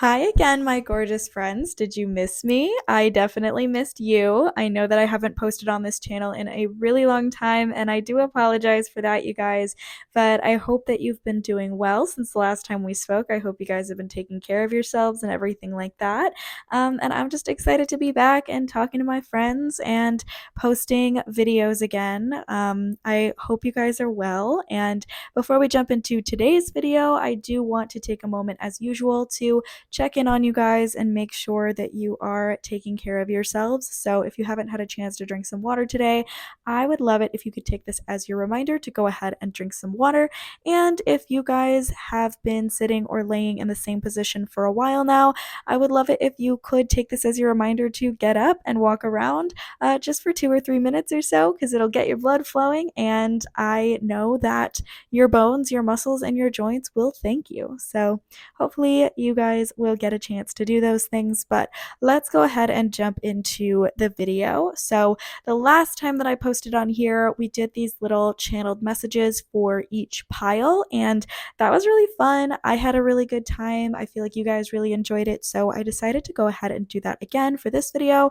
Hi again, my gorgeous friends. Did you miss me? I definitely missed you. I know that I haven't posted on this channel in a really long time, and I do apologize for that, you guys. But I hope that you've been doing well since the last time we spoke. I hope you guys have been taking care of yourselves and everything like that. And I'm just excited to be back and talking to my friends and posting videos again. I hope you guys are well. And before we jump into today's video, I do want to take a moment, as usual, to check in on you guys and make sure that you are taking care of yourselves. So if you haven't had a chance to drink some water today, I would love it if you could take this as your reminder to go ahead and drink some water. And if you guys have been sitting or laying in the same position for a while now, I would love it if you could take this as your reminder to get up and walk around just for 2 or 3 minutes or so, because it'll get your blood flowing. And I know that your bones, your muscles, and your joints will thank you. So hopefully you guys will get a chance to do those things, but let's go ahead and jump into the video. So the last time that I posted on here, we did these little channeled messages for each pile, and that was really fun. I had a really good time. I feel like you guys really enjoyed it, so I decided to go ahead and do that again for this video.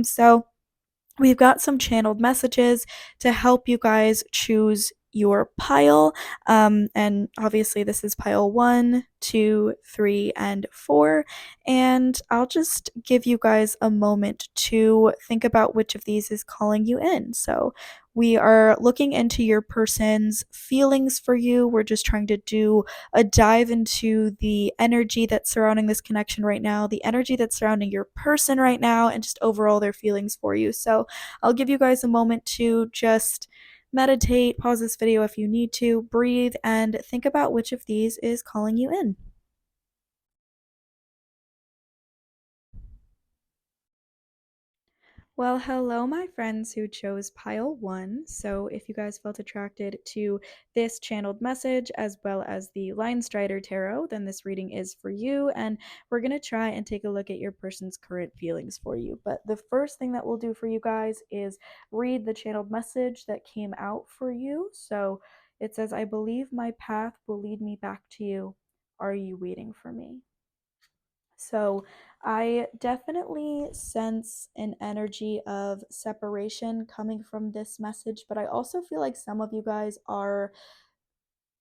So we've got some channeled messages to help you guys choose your pile. And obviously, this is pile 1, 2, 3, and 4. And I'll just give you guys a moment to think about which of these is calling you in. So, we are looking into your person's feelings for you. We're just trying to do a dive into the energy that's surrounding this connection right now, the energy that's surrounding your person right now, and just overall their feelings for you. So, I'll give you guys a moment to just meditate, pause this video if you need to, breathe, and think about which of these is calling you in. Well, hello, my friends who chose pile 1. So, if you guys felt attracted to this channeled message as well as the Line Strider Tarot, then this reading is for you. And we're going to try and take a look at your person's current feelings for you. But the first thing that we'll do for you guys is read the channeled message that came out for you. So, it says, I believe my path will lead me back to you. Are you waiting for me? So I definitely sense an energy of separation coming from this message, but I also feel like some of you guys are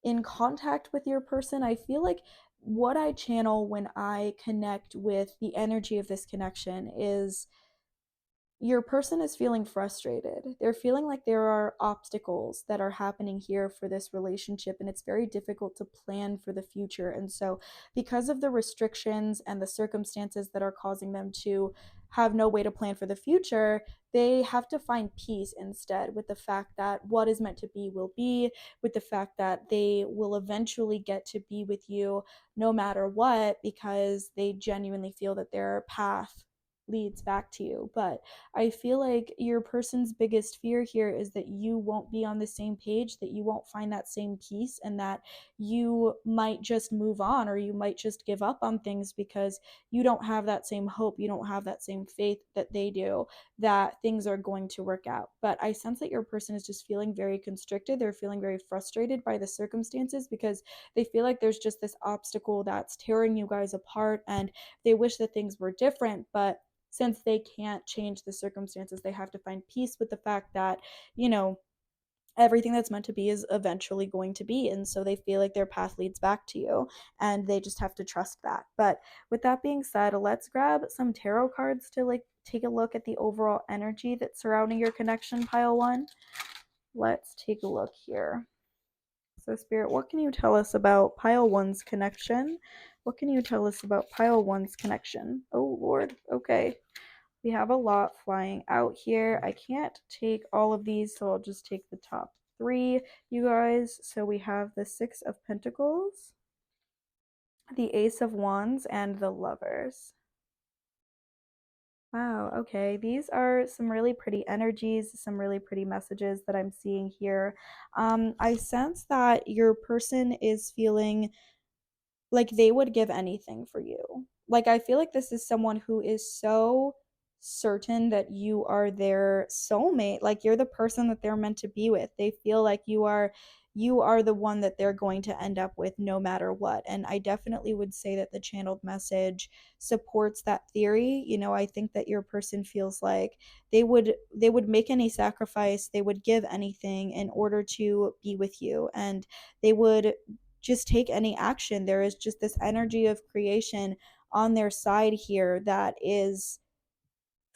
in contact with your person. I feel like what I channel when I connect with the energy of this connection is your person is feeling frustrated. They're feeling like there are obstacles that are happening here for this relationship, and it's very difficult to plan for the future. And so, because of the restrictions and the circumstances that are causing them to have no way to plan for the future, they have to find peace instead with the fact that what is meant to be will be, with the fact that they will eventually get to be with you no matter what, because they genuinely feel that their path leads back to you. But I feel like your person's biggest fear here is that you won't be on the same page, that you won't find that same peace, and that you might just move on or you might just give up on things because you don't have that same hope, you don't have that same faith that they do, that things are going to work out. But I sense that your person is just feeling very constricted. They're feeling very frustrated by the circumstances because they feel like there's just this obstacle that's tearing you guys apart, and they wish that things were different, but since they can't change the circumstances, they have to find peace with the fact that, you know, everything that's meant to be is eventually going to be. And so they feel like their path leads back to you, and they just have to trust that. But with that being said, let's grab some tarot cards to like take a look at the overall energy that's surrounding your connection, pile 1. Let's take a look here. So, Spirit, what can you tell us about pile 1's connection? What can you tell us about pile 1's connection? Oh, Lord. Okay. We have a lot flying out here. I can't take all of these, so I'll just take the top 3, you guys. So we have the 6 of Pentacles, the Ace of Wands, and the Lovers. Wow, okay. These are some really pretty energies, some really pretty messages that I'm seeing here. I sense that your person is feeling like they would give anything for you. Like, I feel like this is someone who is so certain that you are their soulmate. Like, you're the person that they're meant to be with. They feel like you are you are the one that they're going to end up with no matter what. And I definitely would say that the channeled message supports that theory. I think that your person feels like they would make any sacrifice, they would give anything in order to be with you, and they would just take any action. There is just this energy of creation on their side here that is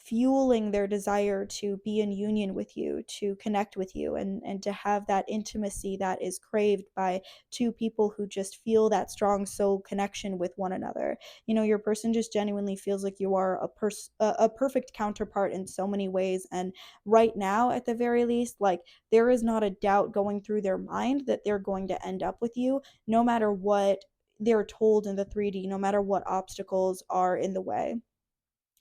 fueling their desire to be in union with you, to connect with you, and to have that intimacy that is craved by two people who just feel that strong soul connection with one another. Your person just genuinely feels like you are a perfect counterpart in so many ways. And right now, at the very least, like, there is not a doubt going through their mind that they're going to end up with you, no matter what they're told in the 3D, no matter what obstacles are in the way.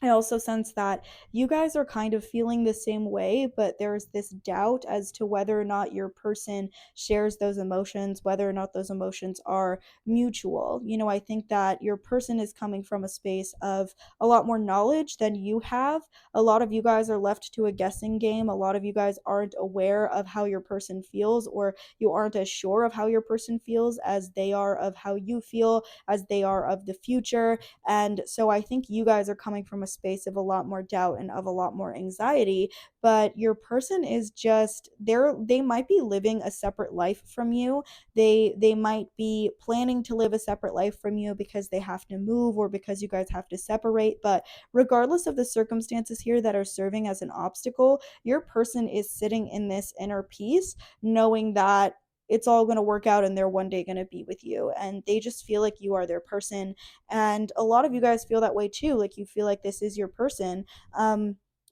I also sense that you guys are kind of feeling the same way, but there's this doubt as to whether or not your person shares those emotions, whether or not those emotions are mutual. I think that your person is coming from a space of a lot more knowledge than you have. A lot of you guys are left to a guessing game. A lot of you guys aren't aware of how your person feels, or you aren't as sure of how your person feels as they are of how you feel, as they are of the future. And so I think you guys are coming from a space of a lot more doubt and of a lot more anxiety, but your person is just they might be living a separate life from you. They might be planning to live a separate life from you because they have to move or because you guys have to separate, but regardless of the circumstances here that are serving as an obstacle, your person is sitting in this inner peace knowing that it's all going to work out and they're one day going to be with you, and they just feel like you are their person. And a lot of you guys feel that way too, like you feel like this is your person.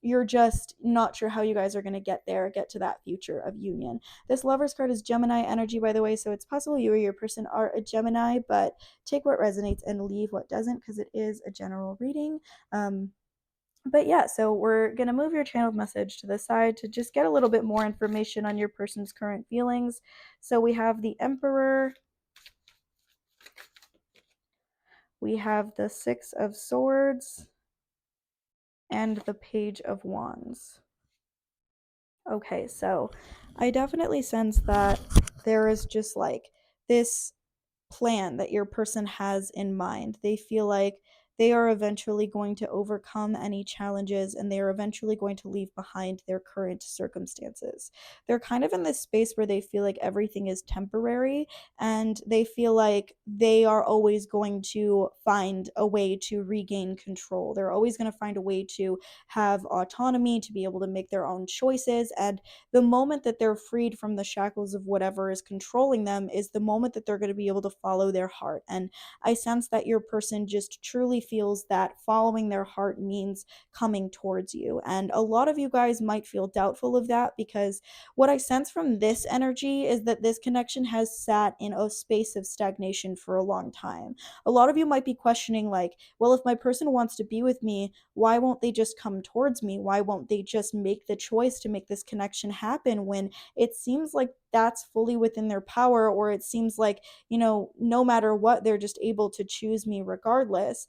You're just not sure how you guys are going to get to that future of union. This Lovers card is Gemini energy, by the way, so it's possible you or your person are a Gemini, but take what resonates and leave what doesn't, because it is a general reading. But yeah, so we're going to move your channeled message to the side to just get a little bit more information on your person's current feelings. So we have the Emperor, we have the Six of Swords, and the Page of Wands. Okay, so I definitely sense that there is just like this plan that your person has in mind. They feel like they are eventually going to overcome any challenges and they are eventually going to leave behind their current circumstances. They're kind of in this space where they feel like everything is temporary, and they feel like they are always going to find a way to regain control. They're always going to find a way to have autonomy, to be able to make their own choices. And the moment that they're freed from the shackles of whatever is controlling them is the moment that they're going to be able to follow their heart. And I sense that your person just truly feels that following their heart means coming towards you. And a lot of you guys might feel doubtful of that, because what I sense from this energy is that this connection has sat in a space of stagnation for a long time. A lot of you might be questioning, like, well, if my person wants to be with me, why won't they just come towards me? Why won't they just make the choice to make this connection happen, when it seems like that's fully within their power, or it seems like, no matter what, they're just able to choose me regardless.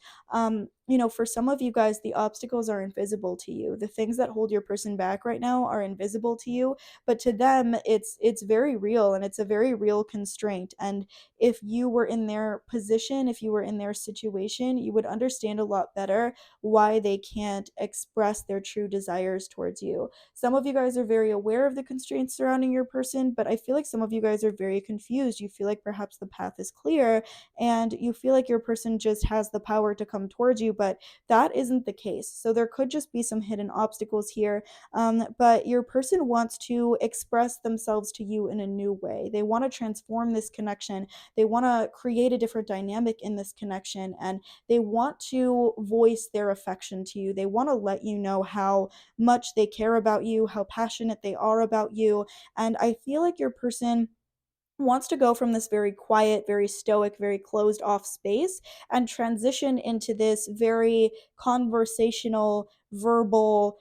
For some of you guys, the obstacles are invisible to you. The things that hold your person back right now are invisible to you, but to them, it's very real, and it's a very real constraint. And if you were in their position, if you were in their situation, you would understand a lot better why they can't express their true desires towards you. Some of you guys are very aware of the constraints surrounding your person, but I feel like some of you guys are very confused. You feel like perhaps the path is clear and you feel like your person just has the power to come towards you, but that isn't the case. So there could just be some hidden obstacles here. But your person wants to express themselves to you in a new way. They want to transform this connection. They want to create a different dynamic in this connection, and they want to voice their affection to you. They want to let you know how much they care about you, how passionate they are about you. And I feel like your person wants to go from this very quiet, very stoic, very closed off space and transition into this very conversational, verbal,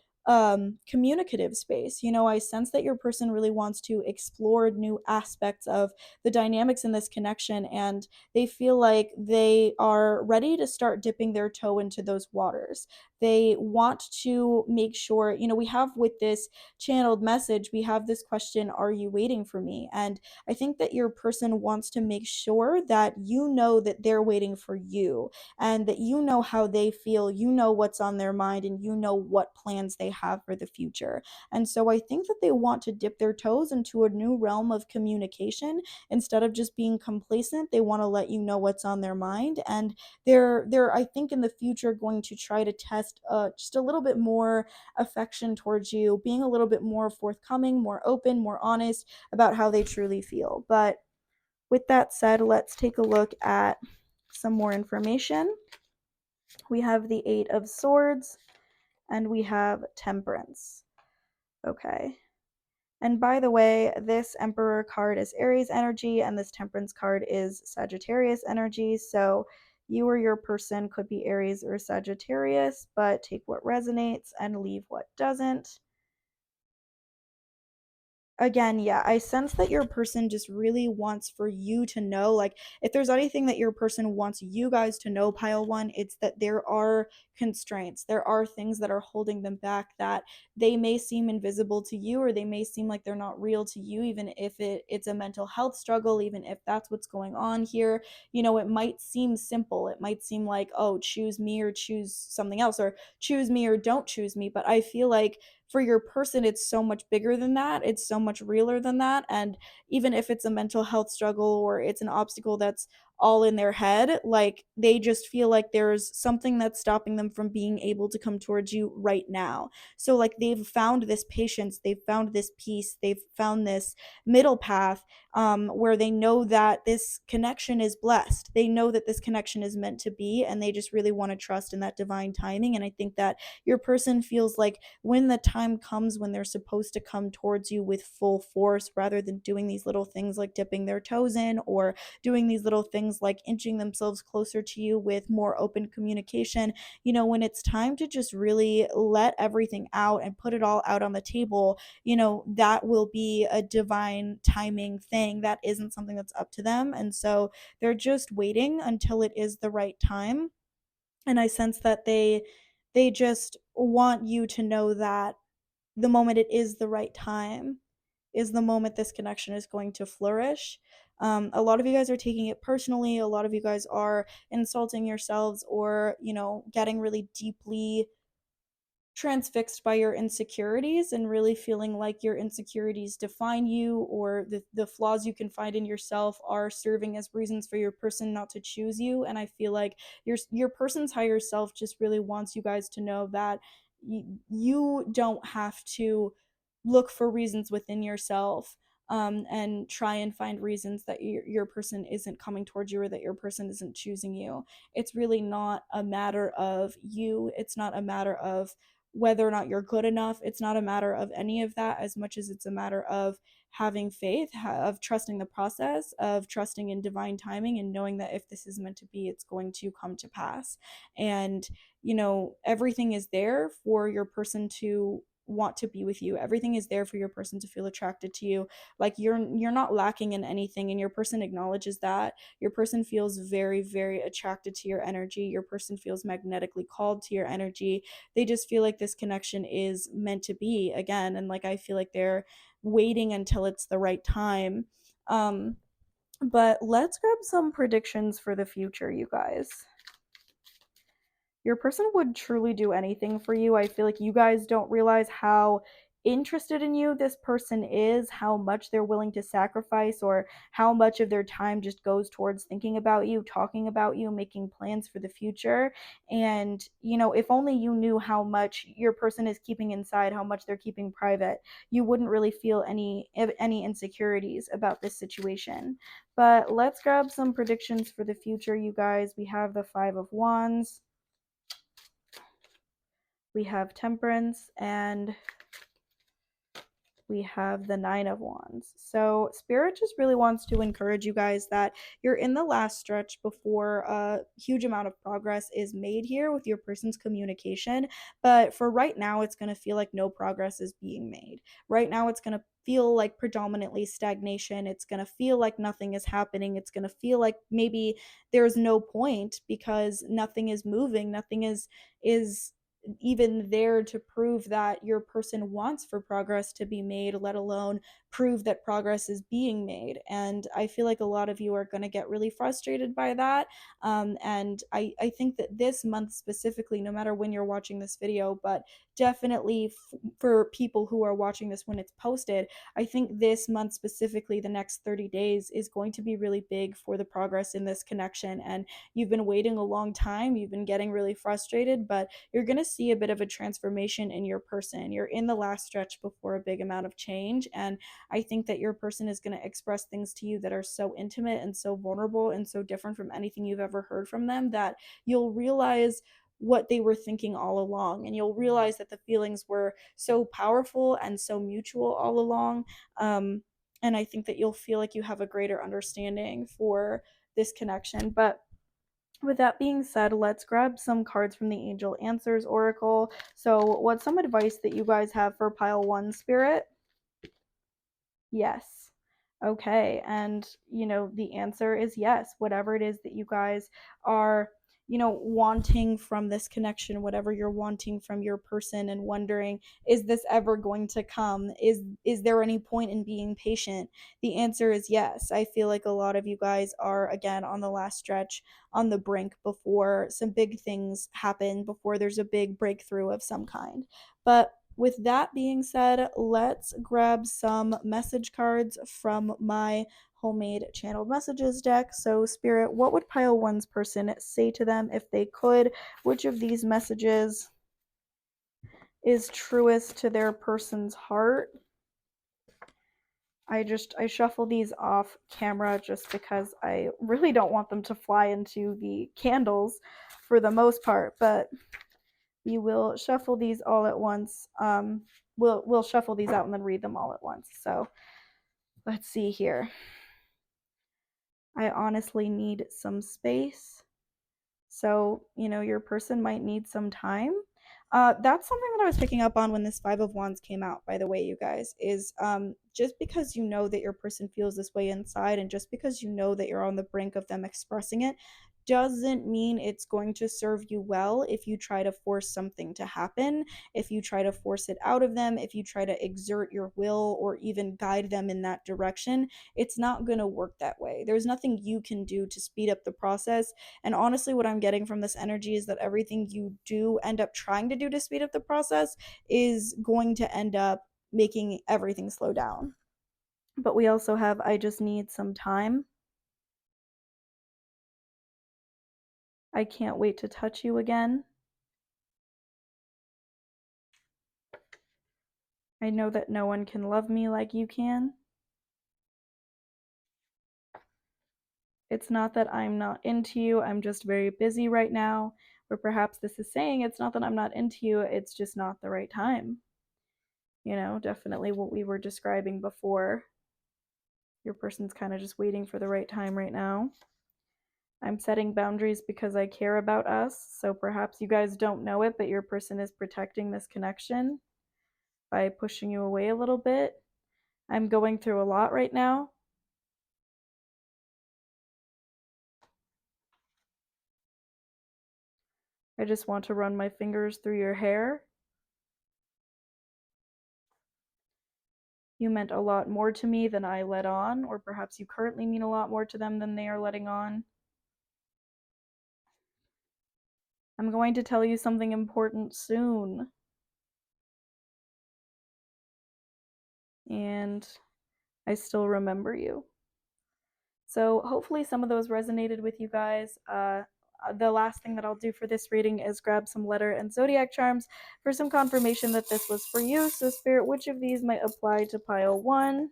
communicative space. I sense that your person really wants to explore new aspects of the dynamics in this connection, and they feel like they are ready to start dipping their toe into those waters. They want to make sure, we have with this channeled message, we have this question, are you waiting for me? And I think that your person wants to make sure that you know that they're waiting for you, and that you know how they feel, you know what's on their mind, and you know what plans they have for the future. And so I think that they want to dip their toes into a new realm of communication. Instead of just being complacent, they want to let you know what's on their mind. And they're I think in the future going to try to test just a little bit more affection towards you, being a little bit more forthcoming, more open, more honest about how they truly feel. But with that said, let's take a look at some more information. We have the Eight of Swords and we have Temperance. Okay. And by the way, this Emperor card is Aries energy and this Temperance card is Sagittarius energy. So you or your person could be Aries or Sagittarius, but take what resonates and leave what doesn't. Again, yeah, I sense that your person just really wants for you to know, like, if there's anything that your person wants you guys to know, pile one, it's that there are constraints. There are things that are holding them back that they may seem invisible to you, or they may seem like they're not real to you, even if it's a mental health struggle, even if that's what's going on here. It might seem simple. It might seem like, oh, choose me or choose something else, or choose me or don't choose me. But I feel like for your person, it's so much bigger than that. It's so much realer than that. And even if it's a mental health struggle or it's an obstacle that's all in their head, like they just feel like there's something that's stopping them from being able to come towards you right now. So, like, they've found this patience, they've found this peace, they've found this middle path, where they know that this connection is blessed. They know that this connection is meant to be, and they just really want to trust in that divine timing. And I think that your person feels like when the time comes when they're supposed to come towards you with full force, rather than doing these little things like dipping their toes in, or doing these little things like inching themselves closer to you with more open communication, when it's time to just really let everything out and put it all out on the table, that will be a divine timing thing. That isn't something that's up to them. And so they're just waiting until it is the right time. And I sense that they just want you to know that the moment it is the right time is the moment this connection is going to flourish. A lot of you guys are taking it personally. A lot of you guys are insulting yourselves, or getting really deeply transfixed by your insecurities, and really feeling like your insecurities define you, or the flaws you can find in yourself are serving as reasons for your person not to choose you. And I feel like your person's higher self just really wants you guys to know that you don't have to look for reasons within yourself, and try and find reasons that your person isn't coming towards you, or that your person isn't choosing you. It's really not a matter of you. It's not a matter of whether or not you're good enough. It's not a matter of any of that, as much as it's a matter of having faith, of trusting the process, of trusting in divine timing, and knowing that if this is meant to be, it's going to come to pass. And, everything is there for your person to want to be with you. Everything is there for your person to feel attracted to you. Like, you're not lacking in anything, and your person acknowledges that. Your person feels very, very attracted to your energy. Your person feels magnetically called to your energy. They just feel like this connection is meant to be again. And like, I feel like they're waiting until it's the right time. But let's grab some predictions for the future, you guys. Your person would truly do anything for you. I feel like you guys don't realize how interested in you this person is, how much they're willing to sacrifice, or how much of their time just goes towards thinking about you, talking about you, making plans for the future. And, if only you knew how much your person is keeping inside, how much they're keeping private, you wouldn't really feel any insecurities about this situation. But let's grab some predictions for the future, you guys. We have the Five of Wands, we have Temperance, and we have the Nine of Wands. So Spirit just really wants to encourage you guys that you're in the last stretch before a huge amount of progress is made here with your person's communication. But for right now, it's going to feel like no progress is being made. Right now, it's going to feel like predominantly stagnation. It's going to feel like nothing is happening. It's going to feel like maybe there's no point because nothing is moving. Nothing is even there to prove that your person wants for progress to be made, let alone prove that progress is being made. And I feel like a lot of you are going to get really frustrated by that. And I think that this month specifically, no matter when you're watching this video, but definitely for people who are watching this when it's posted, I think this month specifically, the next 30 days, is going to be really big for the progress in this connection. And you've been waiting a long time, you've been getting really frustrated, but you're going to see a bit of a transformation in your person. You're in the last stretch before a big amount of change. And I think that your person is going to express things to you that are so intimate and so vulnerable and so different from anything you've ever heard from them that you'll realize what they were thinking all along. And you'll realize that the feelings were so powerful and so mutual all along. And I think that you'll feel like you have a greater understanding for this connection. But with that being said, let's grab some cards from the Angel Answers Oracle. So, what's some advice that you guys have for pile one, Spirit? Yes. Okay. And, the answer is yes. Whatever it is that you guys are, wanting from this connection, whatever you're wanting from your person and wondering, is this ever going to come? Is there any point in being patient? The answer is yes. I feel like a lot of you guys are again on the last stretch, on the brink before some big things happen, before there's a big breakthrough of some kind. But with that being said, let's grab some message cards from my homemade channeled messages deck. So, Spirit, what would pile one's person say to them if they could? Which of these messages is truest to their person's heart? I shuffle these off camera just because I really don't want them to fly into the candles for the most part, but we will shuffle these all at once. We'll shuffle these out and then read them all at once. So let's see here. I honestly need some space. So, your person might need some time. That's something that I was picking up on when this Five of Wands came out, by the way, you guys, is just because you know that your person feels this way inside, and just because you know that you're on the brink of them expressing it, doesn't mean it's going to serve you well if you try to force something to happen, if you try to force it out of them, if you try to exert your will or even guide them in that direction. It's not going to work that way. There's nothing you can do to speed up the process. And honestly, what I'm getting from this energy is that everything you do end up trying to do to speed up the process is going to end up making everything slow down. But we also have I just need some time. I can't wait to touch you again. I know that no one can love me like you can. It's not that I'm not into you, I'm just very busy right now. Or perhaps this is saying it's not that I'm not into you, it's just not the right time. Definitely what we were describing before. Your person's kind of just waiting for the right time right now. I'm setting boundaries because I care about us. So perhaps you guys don't know it, but your person is protecting this connection by pushing you away a little bit. I'm going through a lot right now. I just want to run my fingers through your hair. You meant a lot more to me than I let on, or perhaps you currently mean a lot more to them than they are letting on. I'm going to tell you something important soon. And I still remember you. So hopefully some of those resonated with you guys. The last thing that I'll do for this reading is grab some letter and zodiac charms for some confirmation that this was for you. So Spirit, which of these might apply to pile one?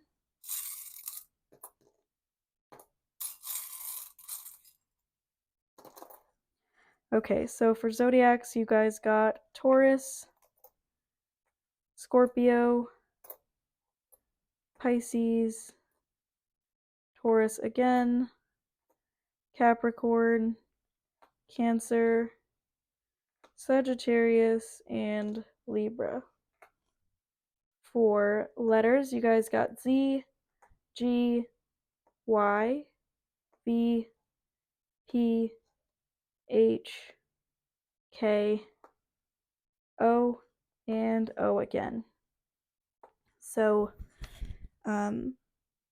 Okay, so for zodiacs, you guys got Taurus, Scorpio, Pisces, Taurus again, Capricorn, Cancer, Sagittarius, and Libra. For letters, you guys got Z, G, Y, V, P, H, K, O, and O again. So, um,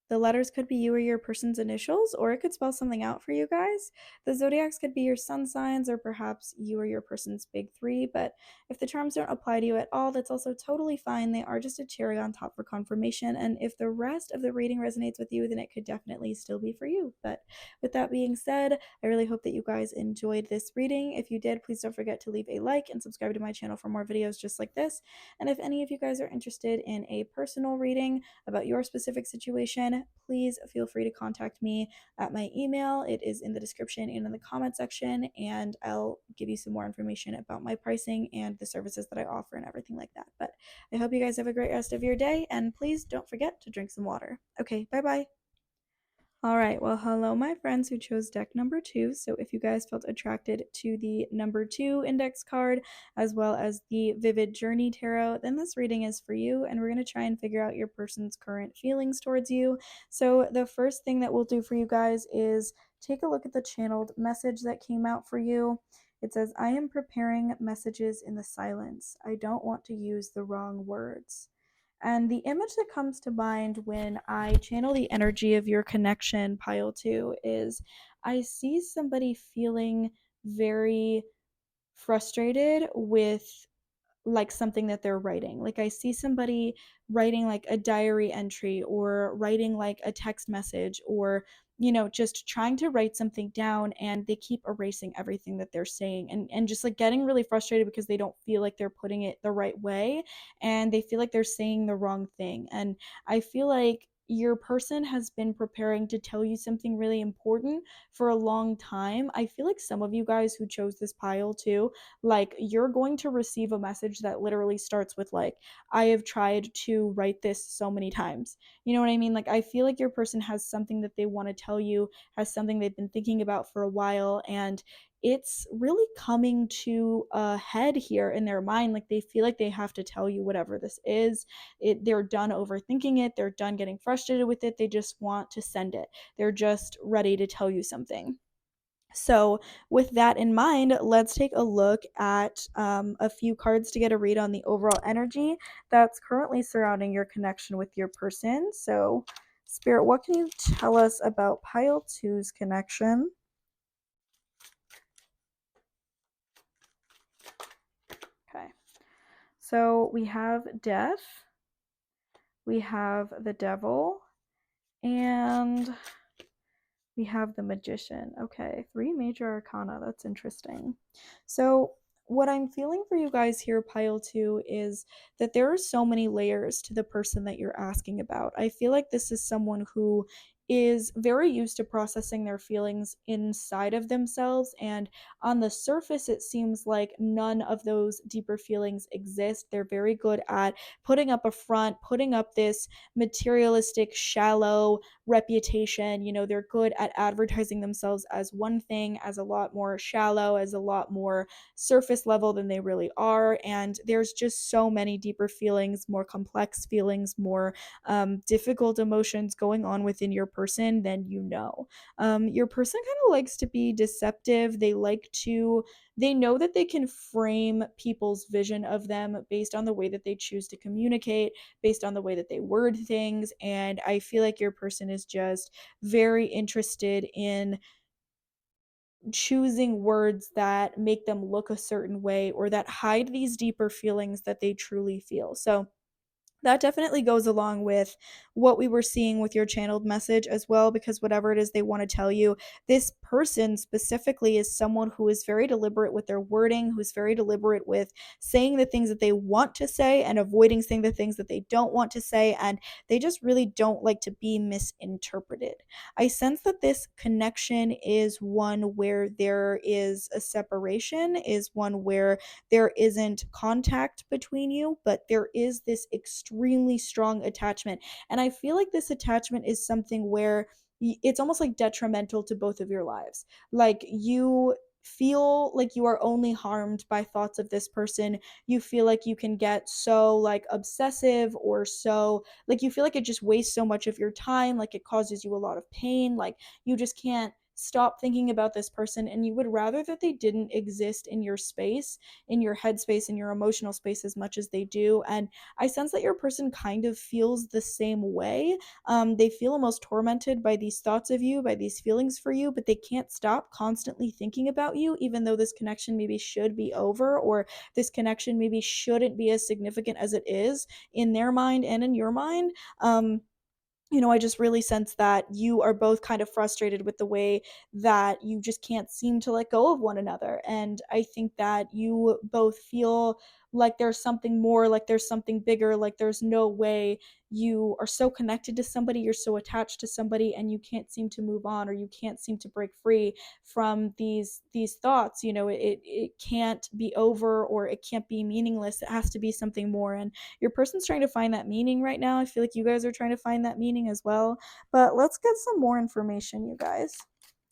the letters could be you or your person's initials, or it could spell something out for you guys. The zodiacs could be your sun signs, or perhaps you or your person's big three. But if the charms don't apply to you at all, that's also totally fine. They are just a cherry on top for confirmation. And if the rest of the reading resonates with you, then it could definitely still be for you. But with that being said, I really hope that you guys enjoyed this reading. If you did, please don't forget to leave a like and subscribe to my channel for more videos just like this. And if any of you guys are interested in a personal reading about your specific situation, please feel free to contact me at my email. It is in the description and in the comment section, and I'll give you some more information about my pricing and the services that I offer and everything like that. But I hope you guys have a great rest of your day, and please don't forget to drink some water. Okay, bye bye. All right, well, hello, my friends who chose deck number 2. So, if you guys felt attracted to the number 2 index card as well as the Vivid Journey Tarot, then this reading is for you, and we're going to try and figure out your person's current feelings towards you. So, the first thing that we'll do for you guys is take a look at the channeled message that came out for you. It says, I am preparing messages in the silence. I don't want to use the wrong words. And the image that comes to mind when I channel the energy of your connection, pile 2, is I see somebody feeling very frustrated with like something that they're writing. Like I see somebody writing like a diary entry or writing like a text message or just trying to write something down, and they keep erasing everything that they're saying, and just like getting really frustrated because they don't feel like they're putting it the right way, and they feel like they're saying the wrong thing. And I feel like your person has been preparing to tell you something really important for a long time. I feel like some of you guys who chose this pile too, like you're going to receive a message that literally starts with like, I have tried to write this so many times. You know what I mean? Like I feel like your person has something that they want to tell you, has something they've been thinking about for a while, and it's really coming to a head here in their mind. Like they feel like they have to tell you whatever this is. They're done overthinking it, they're done getting frustrated with it, they just want to send it, they're just ready to tell you something. So, with that in mind, let's take a look at a few cards to get a read on the overall energy that's currently surrounding your connection with your person. So, Spirit, what can you tell us about pile two's connection? Okay. So, we have death, we have the devil, and we have the magician. Okay, 3 major arcana. That's interesting. So, what I'm feeling for you guys here, pile 2, is that there are so many layers to the person that you're asking about. I feel like this is someone who is very used to processing their feelings inside of themselves, and on the surface it seems like none of those deeper feelings exist. They're very good at putting up a front, putting up this materialistic, shallow reputation. They're good at advertising themselves as one thing, as a lot more shallow, as a lot more surface level than they really are. And there's just so many deeper feelings, more complex feelings, more difficult emotions going on within your person than you know. Your person kind of likes to be deceptive. They know that they can frame people's vision of them based on the way that they choose to communicate, based on the way that they word things. And I feel like your person is just very interested in choosing words that make them look a certain way or that hide these deeper feelings that they truly feel. So that definitely goes along with what we were seeing with your channeled message as well, because whatever it is they want to tell you, this person specifically is someone who is very deliberate with their wording, who's very deliberate with saying the things that they want to say and avoiding saying the things that they don't want to say, and they just really don't like to be misinterpreted. I sense that this connection is one where there is a separation, is one where there isn't contact between you, but there is this extremely strong attachment. And I feel like this attachment is something where it's almost like detrimental to both of your lives. Like you feel like you are only harmed by thoughts of this person. You feel like you can get so like obsessive, or so like you feel like it just wastes so much of your time, like it causes you a lot of pain, like you just can't stop thinking about this person, and you would rather that they didn't exist in your space, in your headspace, in your emotional space as much as they do. And I sense that your person kind of feels the same way. They feel almost tormented by these thoughts of you, by these feelings for you, but they can't stop constantly thinking about you, even though this connection maybe should be over, or this connection maybe shouldn't be as significant as it is in their mind and in your mind. I just really sense that you are both kind of frustrated with the way that you just can't seem to let go of one another. And I think that you both feel like there's something more, like there's something bigger, like there's no way you are so connected to somebody, you're so attached to somebody, and you can't seem to move on, or you can't seem to break free from these thoughts. It can't be over, or it can't be meaningless. It has to be something more. And your person's trying to find that meaning right now. I feel like you guys are trying to find that meaning as well. But let's get some more information, you guys,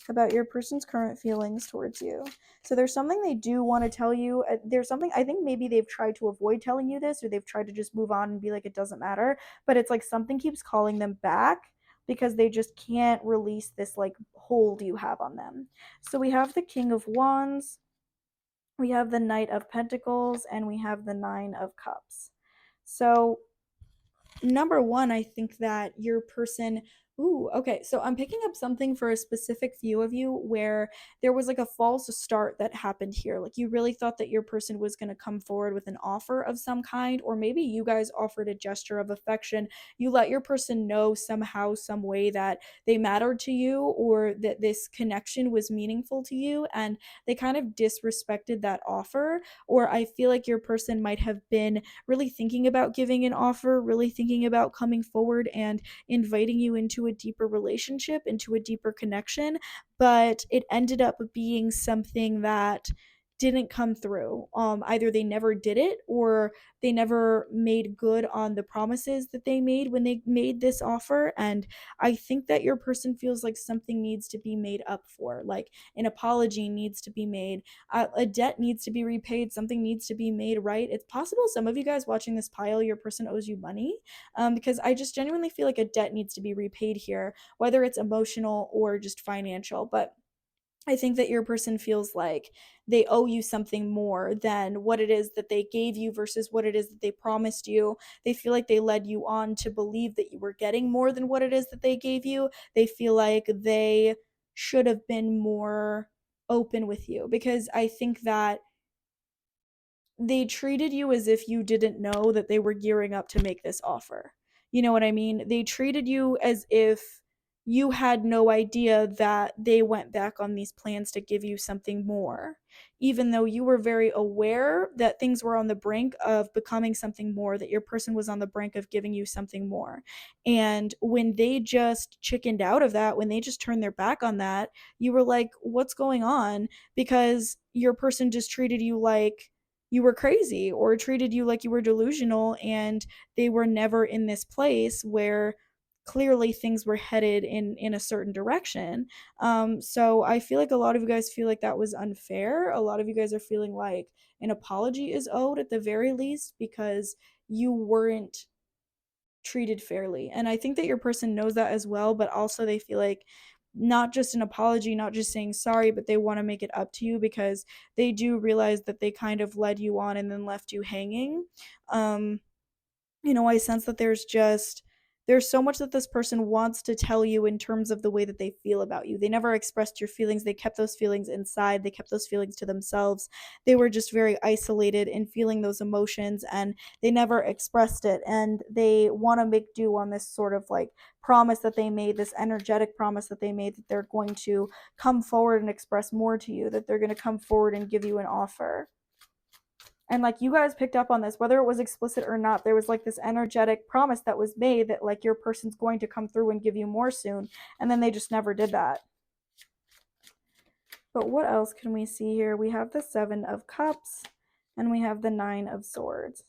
about your person's current feelings towards you. So there's something they do want to tell you. There's something, I think maybe they've tried to avoid telling you this, or they've tried to just move on and be like, it doesn't matter. But it's like something keeps calling them back because they just can't release this like hold you have on them. So we have the King of Wands, we have the Knight of Pentacles, and we have the Nine of Cups. So number one, I think that your person. Ooh, okay. So I'm picking up something for a specific few of you where there was like a false start that happened here. Like you really thought that your person was going to come forward with an offer of some kind, or maybe you guys offered a gesture of affection. You let your person know somehow, some way that they mattered to you, or that this connection was meaningful to you, and they kind of disrespected that offer. Or I feel like your person might have been really thinking about giving an offer, really thinking about coming forward and inviting you into a deeper relationship, into a deeper connection, but it ended up being something that didn't come through. Either they never did it, or they never made good on the promises that they made when they made this offer. And I think that your person feels like something needs to be made up for, like an apology needs to be made, a debt needs to be repaid, something needs to be made right. It's possible some of you guys watching this pile, your person owes you money, because I just genuinely feel like a debt needs to be repaid here, whether it's emotional or just financial. But I think that your person feels like they owe you something more than what it is that they gave you versus what it is that they promised you. They feel like they led you on to believe that you were getting more than what it is that they gave you. They feel like they should have been more open with you, because I think that they treated you as if you didn't know that they were gearing up to make this offer. You know what I mean? They treated you as if you had no idea that they went back on these plans to give you something more, even though you were very aware that things were on the brink of becoming something more, that your person was on the brink of giving you something more. And when they just chickened out of that, when they just turned their back on that, you were like, what's going on? Because your person just treated you like you were crazy, or treated you like you were delusional, and they were never in this place where clearly things were headed in a certain direction. So I feel like a lot of you guys feel like that was unfair. A lot of you guys are feeling like an apology is owed at the very least, because you weren't treated fairly. And I think that your person knows that as well, but also they feel like not just an apology, not just saying sorry, but they want to make it up to you, because they do realize that they kind of led you on and then left you hanging. Um, I sense that there's so much that this person wants to tell you in terms of the way that they feel about you. They never expressed your feelings. They kept those feelings inside. They kept those feelings to themselves. They were just very isolated in feeling those emotions, and they never expressed it. And they want to make do on this sort of like promise that they made, this energetic promise that they made, that they're going to come forward and express more to you, that they're going to come forward and give you an offer. And like you guys picked up on this, whether it was explicit or not, there was like this energetic promise that was made that like your person's going to come through and give you more soon, and then they just never did that. But what else can we see here? We have the Seven of Cups, and we have the Nine of Swords.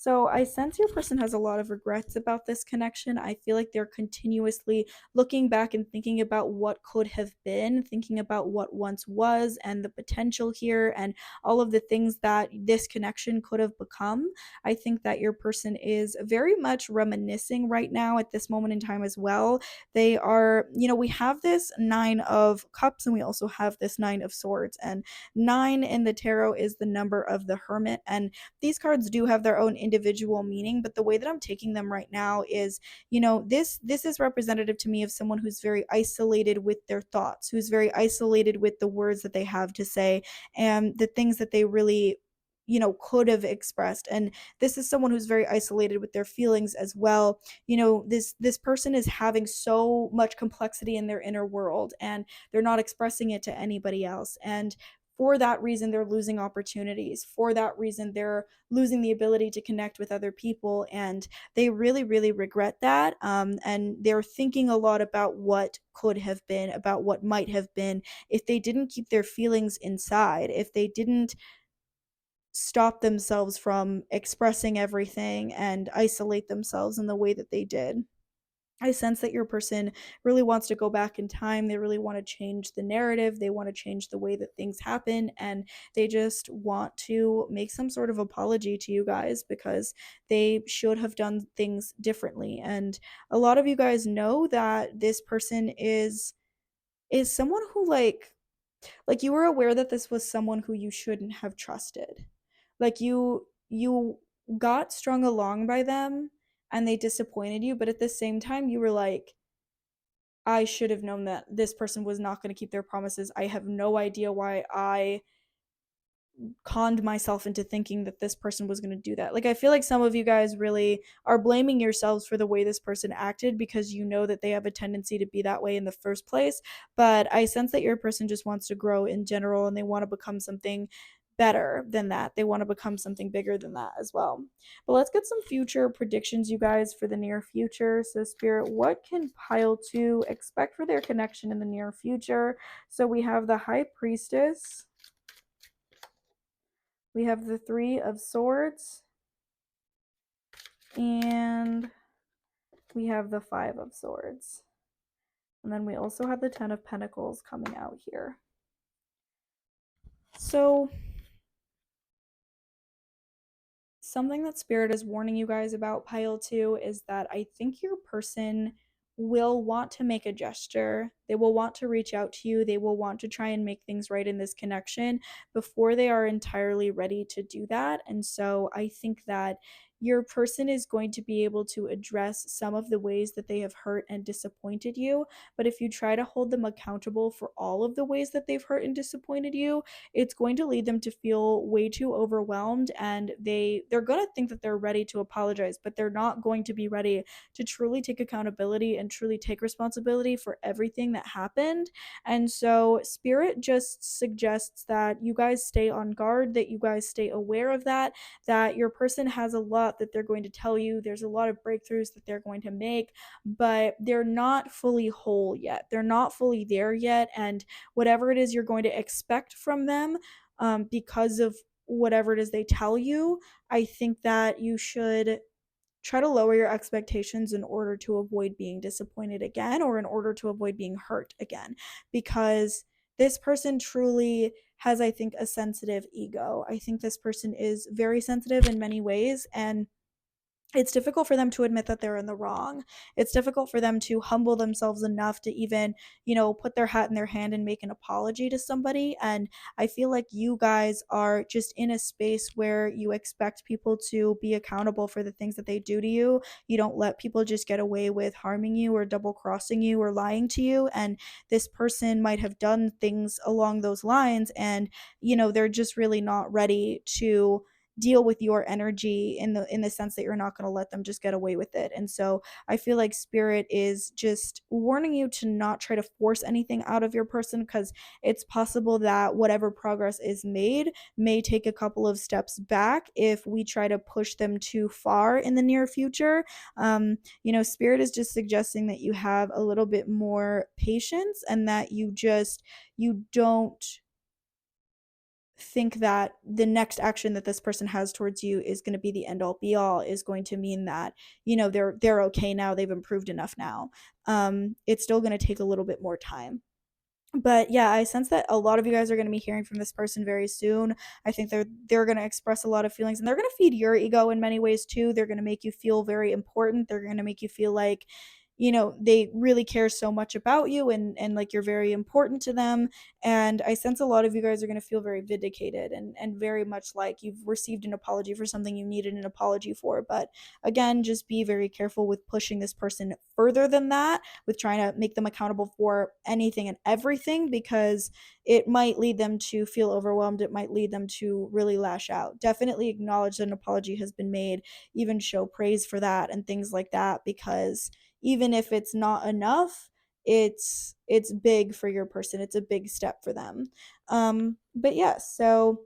So I sense your person has a lot of regrets about this connection. I feel like they're continuously looking back and thinking about what could have been, thinking about what once was and the potential here and all of the things that this connection could have become. I think that your person is very much reminiscing right now at this moment in time as well. They are, we have this 9 of cups and we also have this 9 of swords. And 9 in the tarot is the number of the hermit. And these cards do have their own individual meaning, but the way that I'm taking them right now is, this is representative to me of someone who's very isolated with their thoughts, who's very isolated with the words that they have to say and the things that they really could have expressed. And this is someone who's very isolated with their feelings as well. This person is having so much complexity in their inner world and they're not expressing it to anybody else. And for that reason, they're losing opportunities. For that reason, they're losing the ability to connect with other people. And they really, really regret that. And they're thinking a lot about what could have been, about what might have been if they didn't keep their feelings inside, if they didn't stop themselves from expressing everything and isolate themselves in the way that they did. I sense that your person really wants to go back in time. They really want to change the narrative. They want to change the way that things happen. And they just want to make some sort of apology to you guys because they should have done things differently. And a lot of you guys know that this person is someone who like you were aware that this was someone who you shouldn't have trusted. Like you got strung along by them and they disappointed you, but at the same time you were like, I should have known that this person was not going to keep their promises. I have no idea why I conned myself into thinking that this person was going to do that. Like, I feel like some of you guys really are blaming yourselves for the way this person acted because you know that they have a tendency to be that way in the first place. But I sense that your person just wants to grow in general and they want to become something better than that. They want to become something bigger than that as well. But let's get some future predictions, you guys, for the near future. So, Spirit, what can pile two expect for their connection in the near future? So, we have the High Priestess. We have the 3 of Swords, and we have the 5 of Swords. And then we also have the 10 of Pentacles coming out here. So, something that Spirit is warning you guys about, pile 2, is that I think your person will want to make a gesture. They will want to reach out to you. They will want to try and make things right in this connection before they are entirely ready to do that. And so I think that your person is going to be able to address some of the ways that they have hurt and disappointed you. But if you try to hold them accountable for all of the ways that they've hurt and disappointed you, it's going to lead them to feel way too overwhelmed, and they're going to think that they're ready to apologize, but they're not going to be ready to truly take accountability and truly take responsibility for everything that happened. And so Spirit just suggests that you guys stay on guard, that you guys stay aware of that your person has a lot that they're going to tell you. There's a lot of breakthroughs that they're going to make, but they're not fully whole yet. They're not fully there yet. And whatever it is you're going to expect from them, because of whatever it is they tell you, I think that you should try to lower your expectations in order to avoid being disappointed again or in order to avoid being hurt again. Because this person truly has, I think, a sensitive ego. I think this person is very sensitive in many ways, and it's difficult for them to admit that they're in the wrong. It's difficult for them to humble themselves enough to even, put their hat in their hand and make an apology to somebody. And I feel like you guys are just in a space where you expect people to be accountable for the things that they do to you. You don't let people just get away with harming you or double crossing you or lying to you. And this person might have done things along those lines, and, they're just really not ready to deal with your energy in the sense that you're not going to let them just get away with it. And so I feel like Spirit is just warning you to not try to force anything out of your person, because it's possible that whatever progress is made may take a couple of steps back if we try to push them too far in the near future. Spirit is just suggesting that you have a little bit more patience and that you don't think that the next action that this person has towards you is going to be the end all be all, is going to mean that, they're okay now, they've improved enough now. It's still going to take a little bit more time. But yeah, I sense that a lot of you guys are going to be hearing from this person very soon. I think they're going to express a lot of feelings, and they're going to feed your ego in many ways too. They're going to make you feel very important. They're going to make you feel like, they really care so much about you, and like you're very important to them. And I sense a lot of you guys are going to feel very vindicated, and very much like you've received an apology for something you needed an apology for. But again, just be very careful with pushing this person further than that, with trying to make them accountable for anything and everything, because it might lead them to feel overwhelmed. It might lead them to really lash out. Definitely acknowledge that an apology has been made, even show praise for that and things like that, because even if it's not enough, it's big for your person. It's a big step for them. But yeah, so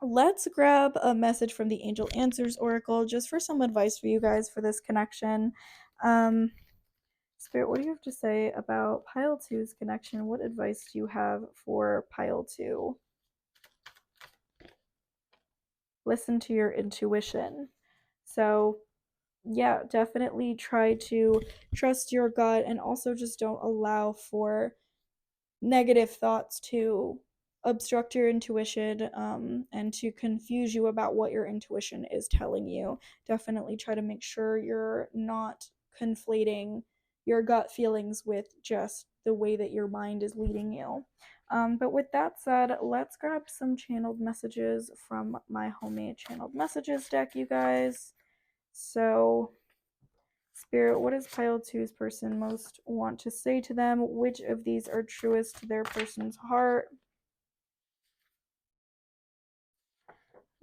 let's grab a message from the Angel Answers Oracle just for some advice for you guys for this connection. Spirit, what do you have to say about pile two's connection? What advice do you have for pile two? Listen to your intuition. So yeah, definitely try to trust your gut, and also just don't allow for negative thoughts to obstruct your intuition, and to confuse you about what your intuition is telling you. Definitely try to make sure you're not conflating your gut feelings with just the way that your mind is leading you. But with that said, let's grab some channeled messages from my homemade channeled messages deck, you guys. So, Spirit, what does pile two's person most want to say to them? Which of these are truest to their person's heart?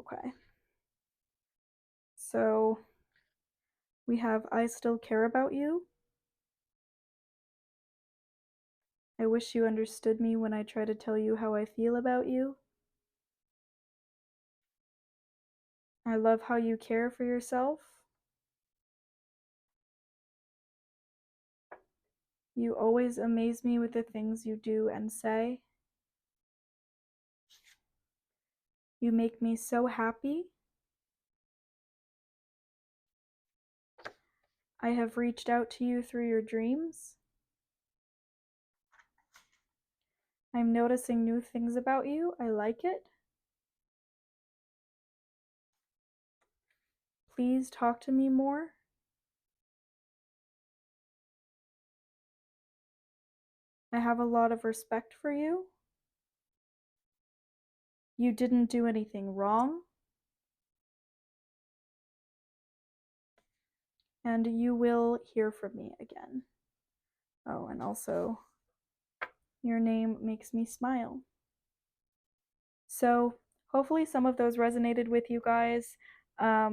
Okay. So we have I still care about you. I wish you understood me when I try to tell you how I feel about you. I love how you care for yourself. You always amaze me with the things you do and say. You make me so happy. I have reached out to you through your dreams. I'm noticing new things about you. I like it. Please talk to me more. I have a lot of respect for you. You didn't do anything wrong. And you will hear from me again. Oh, and also, your name makes me smile. So, hopefully, some of those resonated with you guys. But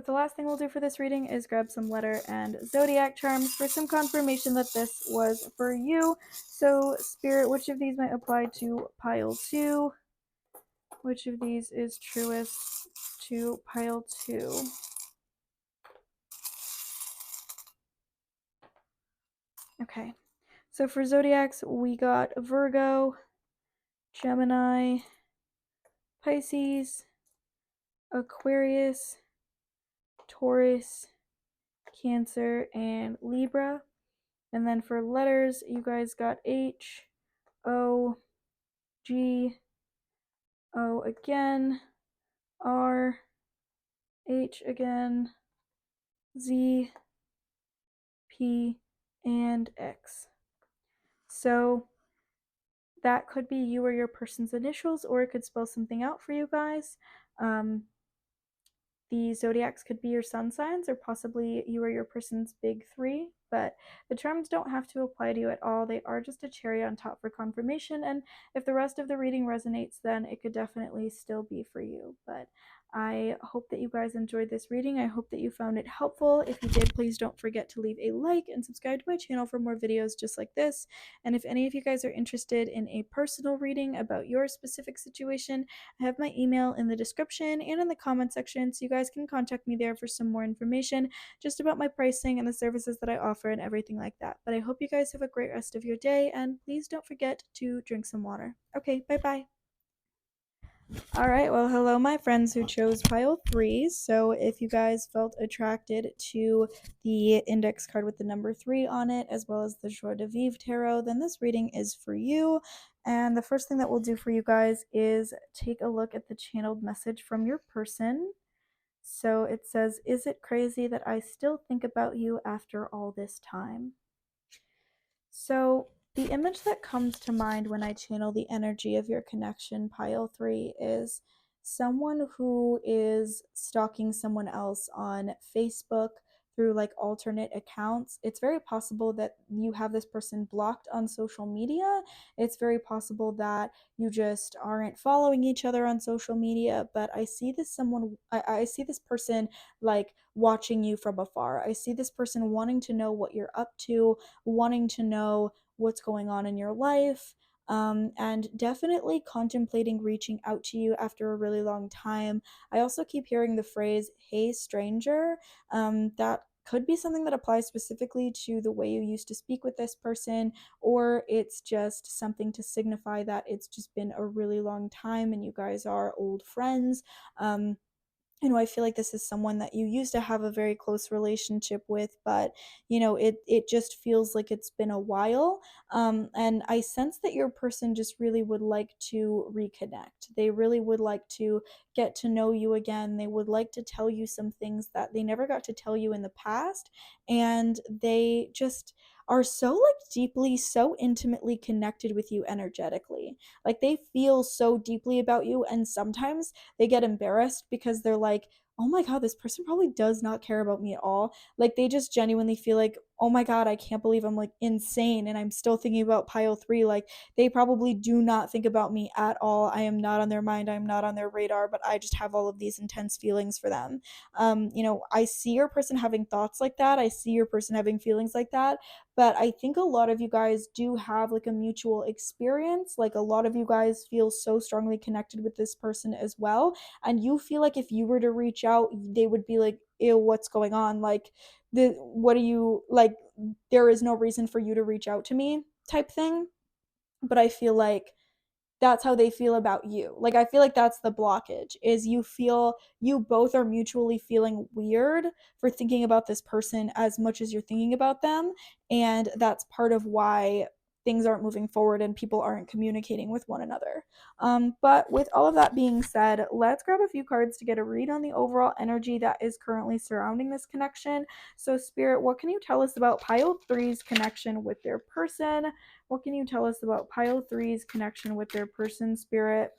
the last thing we'll do for this reading is grab some letter and zodiac charms for some confirmation that this was for you. So, Spirit, which of these might apply to pile two? Which of these is truest to pile two? Okay, so for zodiacs, we got Virgo, Gemini, Pisces, Aquarius, Taurus, Cancer, and Libra. And then for letters, you guys got H, O, G, O again, R, H again, Z, P, and X. So that could be you or your person's initials, or it could spell something out for you guys. The zodiacs could be your sun signs, or possibly you or your person's big three, but the charms don't have to apply to you at all. They are just a cherry on top for confirmation, and if the rest of the reading resonates, then it could definitely still be for you. But I hope that you guys enjoyed this reading. I hope that you found it helpful. If you did, please don't forget to leave a like and subscribe to my channel for more videos just like this. And if any of you guys are interested in a personal reading about your specific situation, I have my email in the description and in the comment section, so you guys can contact me there for some more information just about my pricing and the services that I offer and everything like that. But I hope you guys have a great rest of your day, and please don't forget to drink some water. Okay, bye-bye. All right, well, hello, my friends who chose pile 3. So if you guys felt attracted to the index card with the number 3 on it, as well as the Joie de Vivre tarot, then this reading is for you. And the first thing that we'll do for you guys is take a look at the channeled message from your person. So it says, "Is it crazy that I still think about you after all this time?" So, the image that comes to mind when I channel the energy of your connection, pile 3, is someone who is stalking someone else on Facebook through like alternate accounts. It's very possible that you have this person blocked on social media. It's very possible that you just aren't following each other on social media, but I see this person like watching you from afar. I see this person wanting to know what you're up to, wanting to know what's going on in your life, and definitely contemplating reaching out to you after a really long time. I also keep hearing the phrase, "Hey, stranger." That could be something that applies specifically to the way you used to speak with this person, or it's just something to signify that it's just been a really long time and you guys are old friends. I feel like this is someone that you used to have a very close relationship with, but it just feels like it's been a while. And I sense that your person just really would like to reconnect. They really would like to get to know you again. They would like to tell you some things that they never got to tell you in the past, and they just are so like deeply, so intimately connected with you energetically. Like they feel so deeply about you, and sometimes they get embarrassed because they're like, "Oh my god, this person probably does not care about me at all." Like they just genuinely feel like, "Oh my god, I can't believe I'm like insane and I'm still thinking about pile 3." Like they probably do not think about me at all. I am not on their mind, I'm not on their radar, but I just have all of these intense feelings for them. I see your person having thoughts like that. I see your person having feelings like that, but I think a lot of you guys do have like a mutual experience. Like a lot of you guys feel so strongly connected with this person as well, and you feel like if you were to reach out, they would be like, "Ew, what's going on? Like what do you like, there is no reason for you to reach out to me," type thing. But I feel like that's how they feel about you. Like I feel like that's the blockage, is you both are mutually feeling weird for thinking about this person as much as you're thinking about them, and that's part of why things aren't moving forward and people aren't communicating with one another. But with all of that being said, let's grab a few cards to get a read on the overall energy that is currently surrounding this connection. So Spirit, what can you tell us about pile 3's connection with their person? What can you tell us about pile 3's connection with their person, Spirit?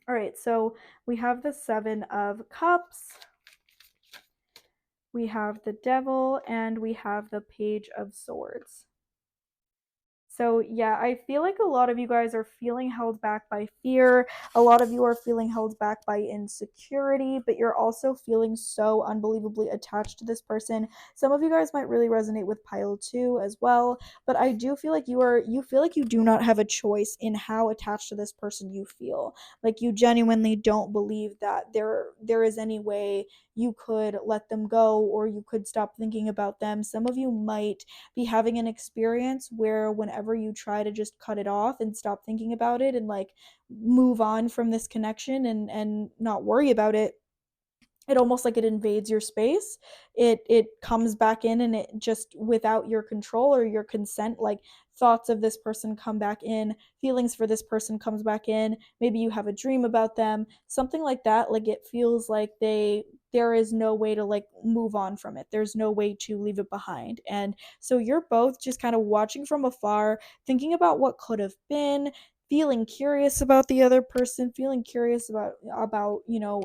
All right, so we have the 7 of Cups, we have the Devil, and we have the Page of Swords. So, yeah, I feel like a lot of you guys are feeling held back by fear. A lot of you are feeling held back by insecurity, but you're also feeling so unbelievably attached to this person. Some of you guys might really resonate with pile 2 as well, but I do feel like you feel like you do not have a choice in how attached to this person you feel. Like you genuinely don't believe that there is any way you could let them go or you could stop thinking about them. Some of you might be having an experience where whenever you try to just cut it off and stop thinking about it and like move on from this connection and not worry about it, it almost like it invades your space. It comes back in, and it just, without your control or your consent, like thoughts of this person come back in, feelings for this person comes back in, maybe you have a dream about them, something like that. Like it feels like there is no way to like move on from it, there's no way to leave it behind. And so you're both just kind of watching from afar, thinking about what could have been, feeling curious about the other person, feeling curious about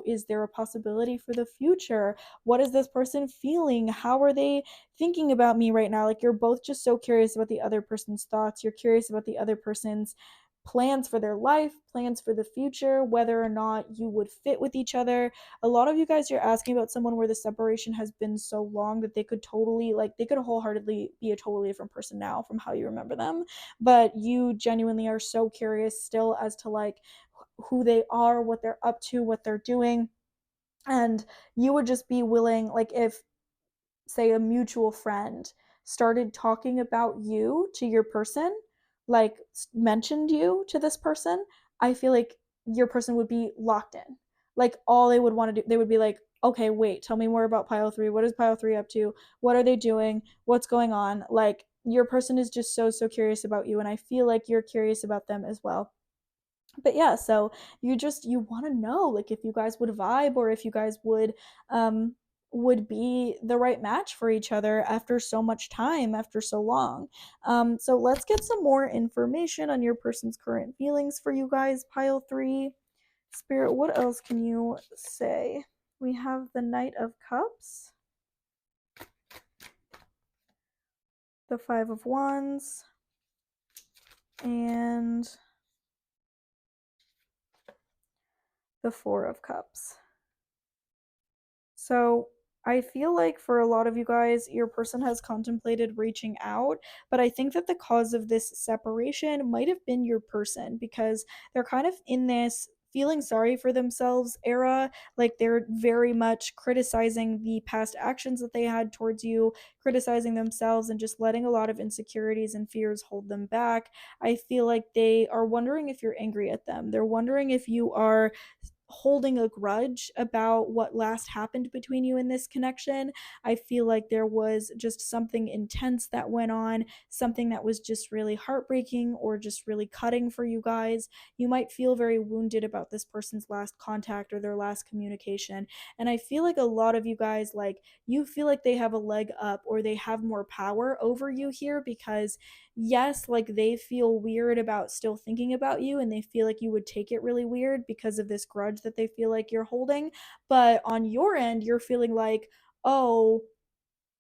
is there a possibility for the future? What is this person feeling? How are they thinking about me right now? Like you're both just so curious about the other person's thoughts. You're curious about the other person's plans for their life, plans for the future, whether or not you would fit with each other. A lot of you guys, you're asking about someone where the separation has been so long that they could totally, like, they could wholeheartedly be a totally different person now from how you remember them. But you genuinely are so curious still as to, like, who they are, what they're up to, what they're doing. And you would just be willing, like, if say a mutual friend started talking about you to your person, like mentioned you to this person, I feel like your person would be locked in. Like all they would want to do, they would be like, okay, wait, tell me more about Pile 3. What is Pile 3 up to? What are they doing? What's going on? Like your person is just so, so curious about you. And I feel like you're curious about them as well. But yeah, so you want to know like if you guys would vibe or if you guys um would be the right match for each other after so much time, after so long. So let's get some more information on your person's current feelings for you guys. Pile 3. Spirit, what else can you say? We have the Knight of Cups, the Five of Wands, and the Four of Cups. So I feel like for a lot of you guys, your person has contemplated reaching out, but I think that the cause of this separation might have been your person because they're kind of in this feeling sorry for themselves era. Like they're very much criticizing the past actions that they had towards you, criticizing themselves, and just letting a lot of insecurities and fears hold them back. I feel like they are wondering if you're angry at them. They're wondering if you are holding a grudge about what last happened between you in this connection. I feel like there was just something intense that went on, something that was just really heartbreaking or just really cutting for you guys. You might feel very wounded about this person's last contact or their last communication. And I feel like a lot of you guys, like, you feel like they have a leg up or they have more power over you here because yes, like they feel weird about still thinking about you and they feel like you would take it really weird because of this grudge that they feel like you're holding. But on your end, you're feeling like, oh,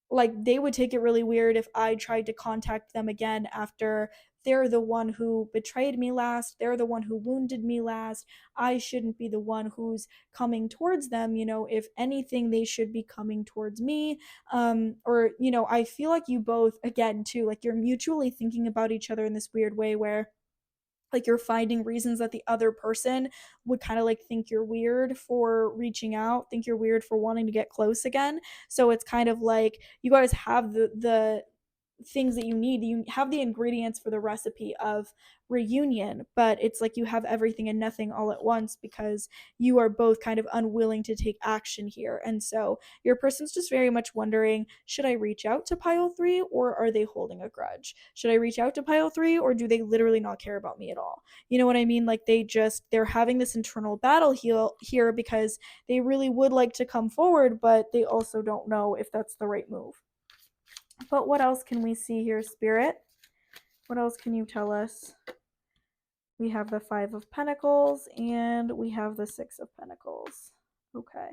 like they would take it really weird if I tried to contact them again after they're the one who betrayed me last, they're the one who wounded me last. I shouldn't be the one who's coming towards them. If anything, they should be coming towards me. Or I feel like you both, again, too, like you're mutually thinking about each other in this weird way where like you're finding reasons that the other person would kind of like think you're weird for reaching out, think you're weird for wanting to get close again. So it's kind of like you guys have the things that you need. You have the ingredients for the recipe of reunion, but it's like you have everything and nothing all at once because you are both kind of unwilling to take action here. And so your person's just very much wondering, should I reach out to Pile 3 or are they holding a grudge? Should I reach out to Pile 3 or do they literally not care about me at all? You know what I mean? Like they're having this internal battle here because they really would like to come forward, but they also don't know if that's the right move. But what else can we see here, Spirit? What else can you tell us? We have the Five of Pentacles and we have the Six of Pentacles. Okay.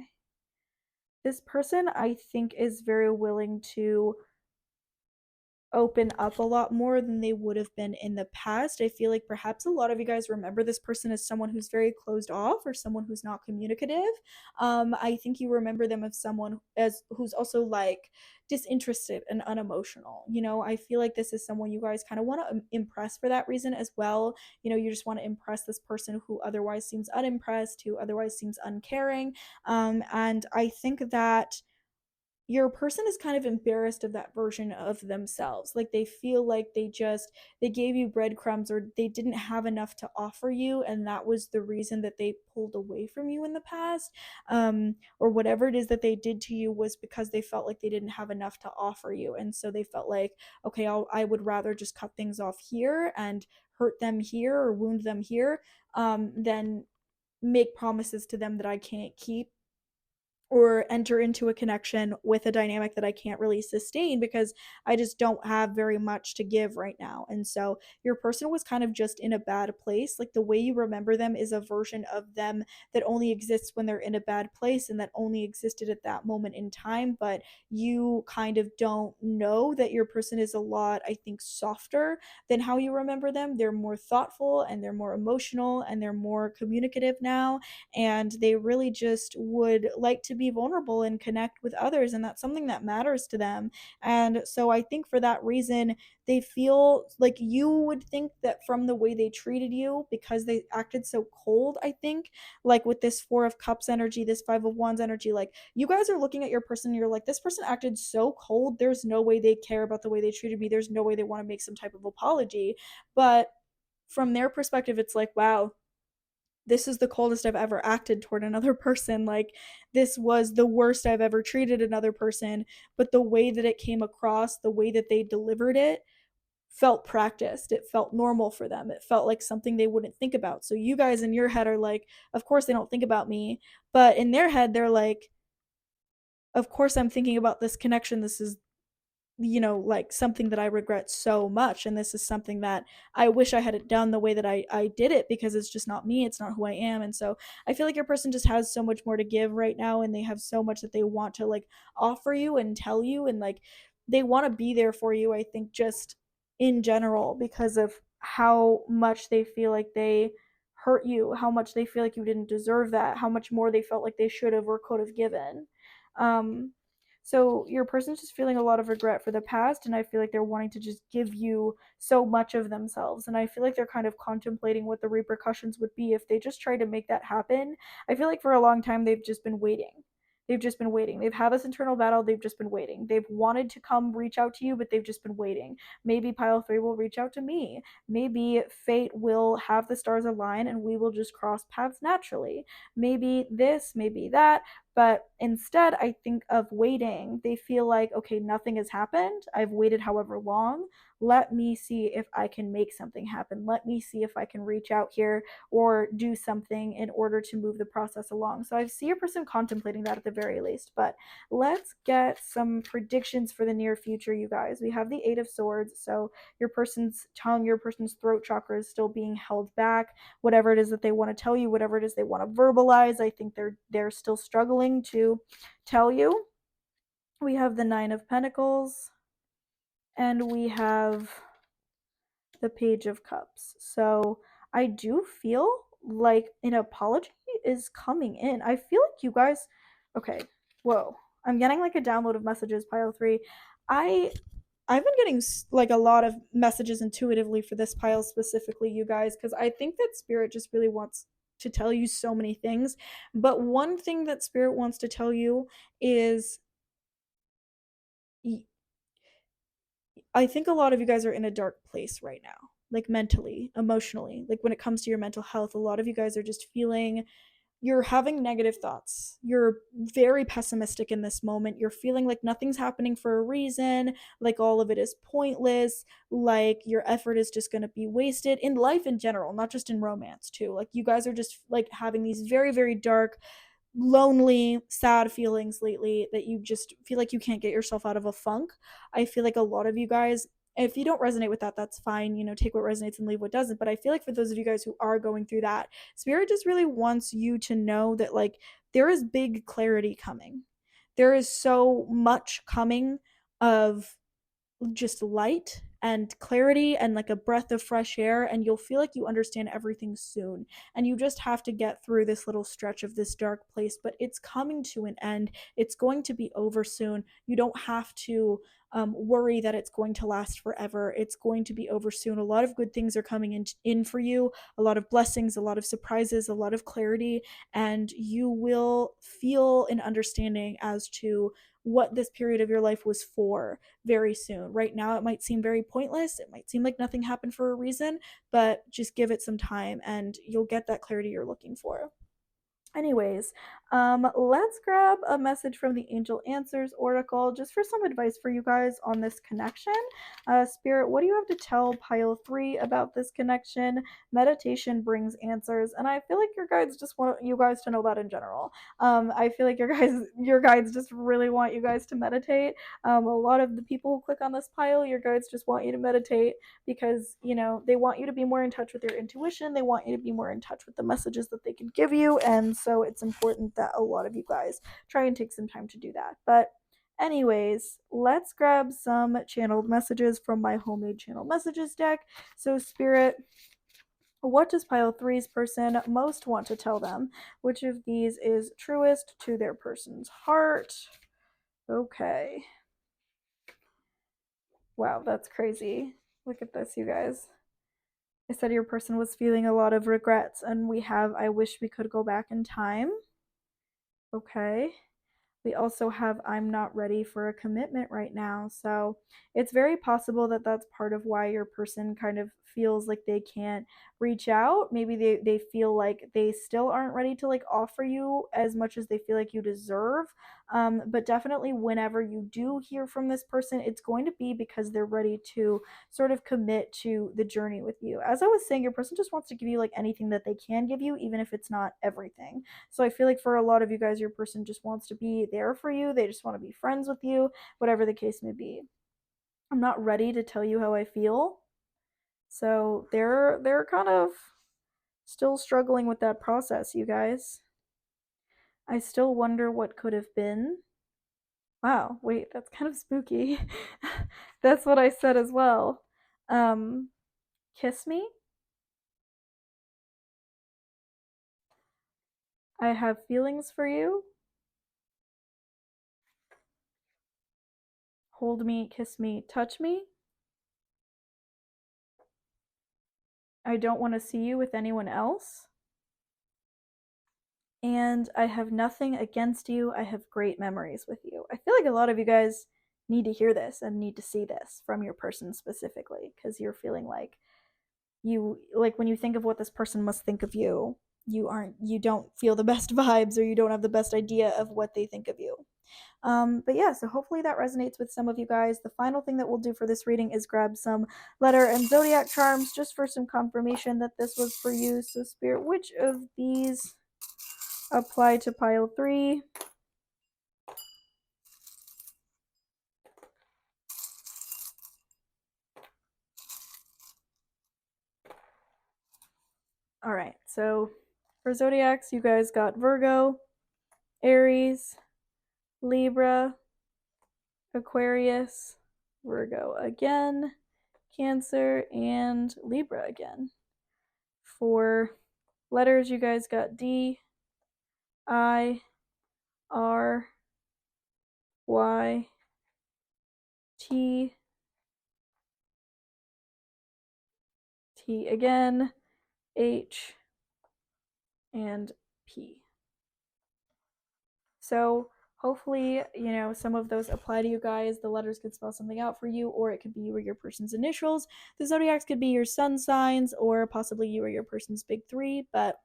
This person, I think, is very willing to open up a lot more than they would have been in the past. I feel like perhaps a lot of you guys remember this person as someone who's very closed off or someone who's not communicative. I think you remember them as someone as who's also like disinterested and unemotional. I feel like this is someone you guys kind of want to impress for that reason as well. You just want to impress this person who otherwise seems unimpressed, who otherwise seems uncaring. And I think that your person is kind of embarrassed of that version of themselves. Like they feel like they gave you breadcrumbs or they didn't have enough to offer you and that was the reason that they pulled away from you in the past. Or whatever it is that they did to you was because they felt like they didn't have enough to offer you and so they felt like, okay, I would rather just cut things off here and hurt them here or wound them here, than make promises to them that I can't keep or enter into a connection with a dynamic that I can't really sustain because I just don't have very much to give right now. And so your person was kind of just in a bad place. Like the way you remember them is a version of them that only exists when they're in a bad place and that only existed at that moment in time. But you kind of don't know that your person is a lot, I think, softer than how you remember them. They're more thoughtful and they're more emotional and they're more communicative now, and they really just would like to be vulnerable and connect with others, and that's something that matters to them. And so I think for that reason they feel like you would think that from the way they treated you, because they acted so cold, I think, like with this 4 of Cups energy, this 5 of Wands energy, like you guys are looking at your person and you're like, this person acted so cold, there's no way they care about the way they treated me, there's no way they want to make some type of apology. But from their perspective it's like, wow, this is the coldest I've ever acted toward another person. Like, this was the worst I've ever treated another person. But the way that it came across, the way that they delivered it, felt practiced. It felt normal for them. It felt like something they wouldn't think about. So, you guys in your head are like, of course they don't think about me. But in their head, they're like, of course I'm thinking about this connection. This is, like something that I regret so much. And this is something that I wish I had done the way that I did it, because it's just not me. It's not who I am. And so I feel like your person just has so much more to give right now. And they have so much that they want to like offer you and tell you. And like they want to be there for you, I think, just in general, because of how much they feel like they hurt you, how much they feel like you didn't deserve that, how much more they felt like they should have or could have given. Um, so your person's just feeling a lot of regret for the past, and I feel like they're wanting to just give you so much of themselves. And I feel like they're kind of contemplating what the repercussions would be if they just try to make that happen. I feel like for a long time they've just been waiting. They've just been waiting. They've had this internal battle. They've just been waiting. They've wanted to come reach out to you, but they've just been waiting. Maybe pile 3 will reach out to me. Maybe fate will have the stars align and we will just cross paths naturally. Maybe this, maybe that, but instead, I think of waiting. They feel like, okay, nothing has happened. I've waited however long. Let me see if I can make something happen. Let me see if I can reach out here or do something in order to move the process along. So I see a person contemplating that at the very least. But let's get some predictions for the near future, you guys. We have the 8 of Swords. So your person's tongue, your person's throat chakra is still being held back. Whatever it is that they want to tell you, whatever it is they want to verbalize, I think they're still struggling to tell you. We have the 9 of Pentacles, and we have the Page of Cups. So I do feel like an apology is coming in. I feel like you guys, okay, whoa, I'm getting like a download of messages, pile 3. I I've been getting like a lot of messages intuitively for this pile specifically, you guys, because I think that Spirit just really wants to tell you so many things. But one thing that Spirit wants to tell you is, I think a lot of you guys are in a dark place right now, like mentally, emotionally. Like when it comes to your mental health, a lot of you guys are just feeling, you're having negative thoughts. You're very pessimistic in this moment. You're feeling like nothing's happening for a reason, like all of it is pointless, like your effort is just going to be wasted in life in general, not just in romance, too. Like you guys are just like having these very, very dark, lonely, sad feelings lately that you just feel like you can't get yourself out of a funk. I feel like a lot of you guys, if you don't resonate with that, that's fine. Take what resonates and leave what doesn't. But I feel like for those of you guys who are going through that, Spirit just really wants you to know that, like, there is big clarity coming. There is so much coming of just light and clarity and like a breath of fresh air, and you'll feel like you understand everything soon. And you just have to get through this little stretch of this dark place, but it's coming to an end. It's going to be over soon. You don't have to worry that it's going to last forever. It's going to be over soon. A lot of good things are coming in for you, a lot of blessings, a lot of surprises, a lot of clarity, and you will feel an understanding as to what this period of your life was for very soon. Right now, it might seem very pointless. It might seem like nothing happened for a reason, but just give it some time and you'll get that clarity you're looking for. Anyways, let's grab a message from the Angel Answers Oracle just for some advice for you guys on this connection. Spirit, what do you have to tell pile 3 about this connection? Meditation brings answers, and I feel like your guides just want you guys to know that in general. I feel like your guides just really want you guys to meditate. A lot of the people who click on this pile, your guides just want you to meditate because they want you to be more in touch with your intuition. They want you to be more in touch with the messages that they can give you, and so it's important that a lot of you guys try and take some time to do that. But anyways, let's grab some channeled messages from my homemade channel messages deck. So Spirit, what does pile three's person most want to tell them? Which of these is truest to their person's heart? Okay. Wow, that's crazy. Look at this, you guys. I said your person was feeling a lot of regrets, and we have I wish we could go back in time. Okay. We also have I'm not ready for a commitment right now. So it's very possible that that's part of why your person kind of feels like they can't reach out. Maybe they feel like they still aren't ready to like offer you as much as they feel like you deserve. But definitely, whenever you do hear from this person, it's going to be because they're ready to sort of commit to the journey with you. As I was saying, your person just wants to give you like anything that they can give you, even if it's not everything. So I feel like for a lot of you guys, your person just wants to be there for you. They just want to be friends with you, whatever the case may be. I'm not ready to tell you how I feel. So they're kind of still struggling with that process, you guys. I still wonder what could have been. Wow, wait, that's kind of spooky. That's what I said as well. Um, kiss me. I have feelings for you. Hold me, kiss me, touch me. I don't want to see you with anyone else. And I have nothing against you. I have great memories with you. I feel like a lot of you guys need to hear this and need to see this from your person specifically because you're feeling like when you think of what this person must think of you, you don't feel the best vibes or you don't have the best idea of what they think of you. But yeah, so hopefully that resonates with some of you guys. The final thing that we'll do for this reading is grab some letter and zodiac charms just for some confirmation that this was for you. So, Spirit, which of these apply to pile 3? All right, so for zodiacs, you guys got Virgo, Aries, Libra, Aquarius, Virgo again, Cancer, and Libra again. For letters, you guys got D, I, R, Y, T, T again, H, and P. So hopefully, some of those apply to you guys. The letters could spell something out for you, or it could be you or your person's initials. The zodiacs could be your sun signs, or possibly you or your person's big 3, but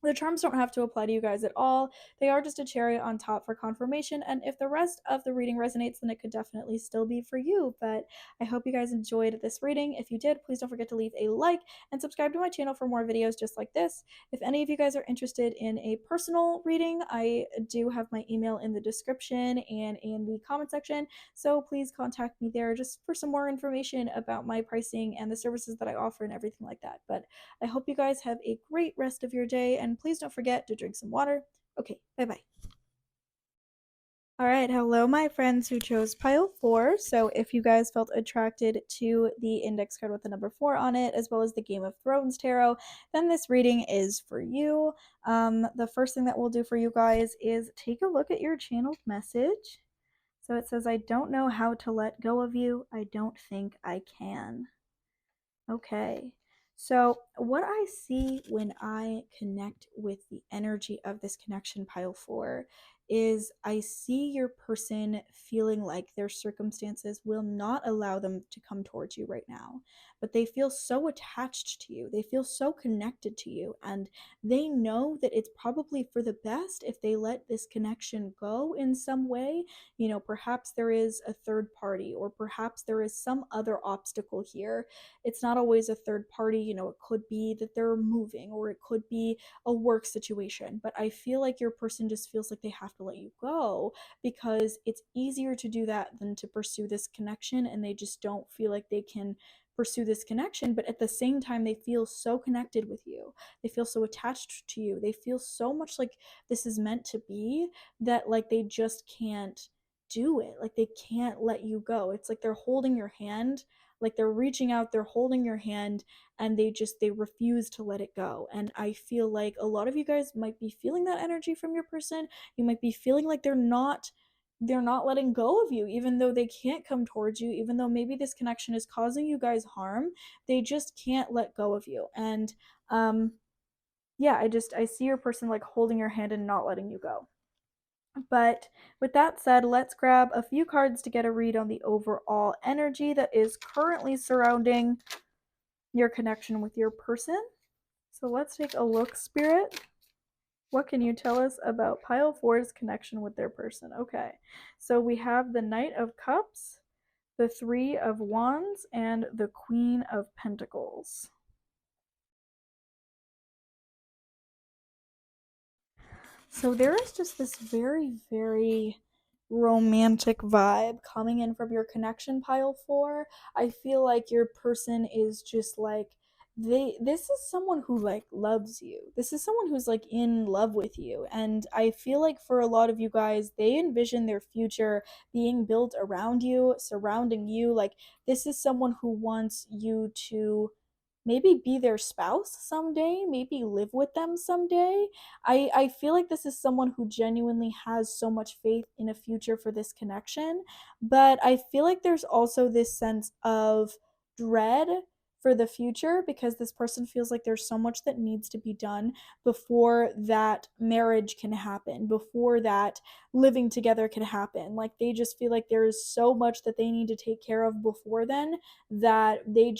the charms don't have to apply to you guys at all. They are just a cherry on top for confirmation, and if the rest of the reading resonates, then it could definitely still be for you. But I hope you guys enjoyed this reading. If you did, please don't forget to leave a like and subscribe to my channel for more videos just like this. If any of you guys are interested in a personal reading, I do have my email in the description and in the comment section, so please contact me there just for some more information about my pricing and the services that I offer and everything like that. But I hope you guys have a great rest of your day, and please don't forget to drink some water. Okay, bye bye. All right, hello, my friends who chose pile 4. So, if you guys felt attracted to the index card with the number 4 on it, as well as the Game of Thrones tarot, then this reading is for you. The first thing that we'll do for you guys is take a look at your channeled message. So, it says, I don't know how to let go of you. I don't think I can. Okay. So, what I see when I connect with the energy of this connection pile 4 is I see your person feeling like their circumstances will not allow them to come towards you right now, but they feel so attached to you. They feel so connected to you, and they know that it's probably for the best if they let this connection go in some way. Perhaps there is a third party, or perhaps there is some other obstacle here. It's not always a third party. It could be that they're moving, or it could be a work situation, but I feel like your person just feels like they have to let you go because it's easier to do that than to pursue this connection, and they just don't feel like they can pursue this connection. But at the same time, they feel so connected with you, they feel so attached to you, they feel so much like this is meant to be, that like they just can't do it. Like they can't let you go. It's like they're holding your hand, like they're reaching out, they're holding your hand, and they refuse to let it go. And I feel like a lot of you guys might be feeling that energy from your person. You might be feeling like they're not letting go of you, even though they can't come towards you, even though maybe this connection is causing you guys harm. They just can't let go of you. And yeah, I see your person like holding your hand and not letting you go. But with that said, let's grab a few cards to get a read on the overall energy that is currently surrounding your connection with your person. So let's take a look, Spirit. What can you tell us about pile four's connection with their person? Okay, so we have the Knight of Cups, the Three of Wands, and the Queen of Pentacles. So there is just this very, very romantic vibe coming in from your connection, pile four. I feel like your person is just like, this is someone who like loves you. This is someone who's like in love with you. And I feel like for a lot of you guys, they envision their future being built around you, surrounding you. Like this is someone who wants you to maybe be their spouse someday, maybe live with them someday. I feel like this is someone who genuinely has so much faith in a future for this connection, but I feel like there's also this sense of dread for the future because this person feels like there's so much that needs to be done before that marriage can happen, before that living together can happen. Like they just feel like there is so much that they need to take care of before then, that they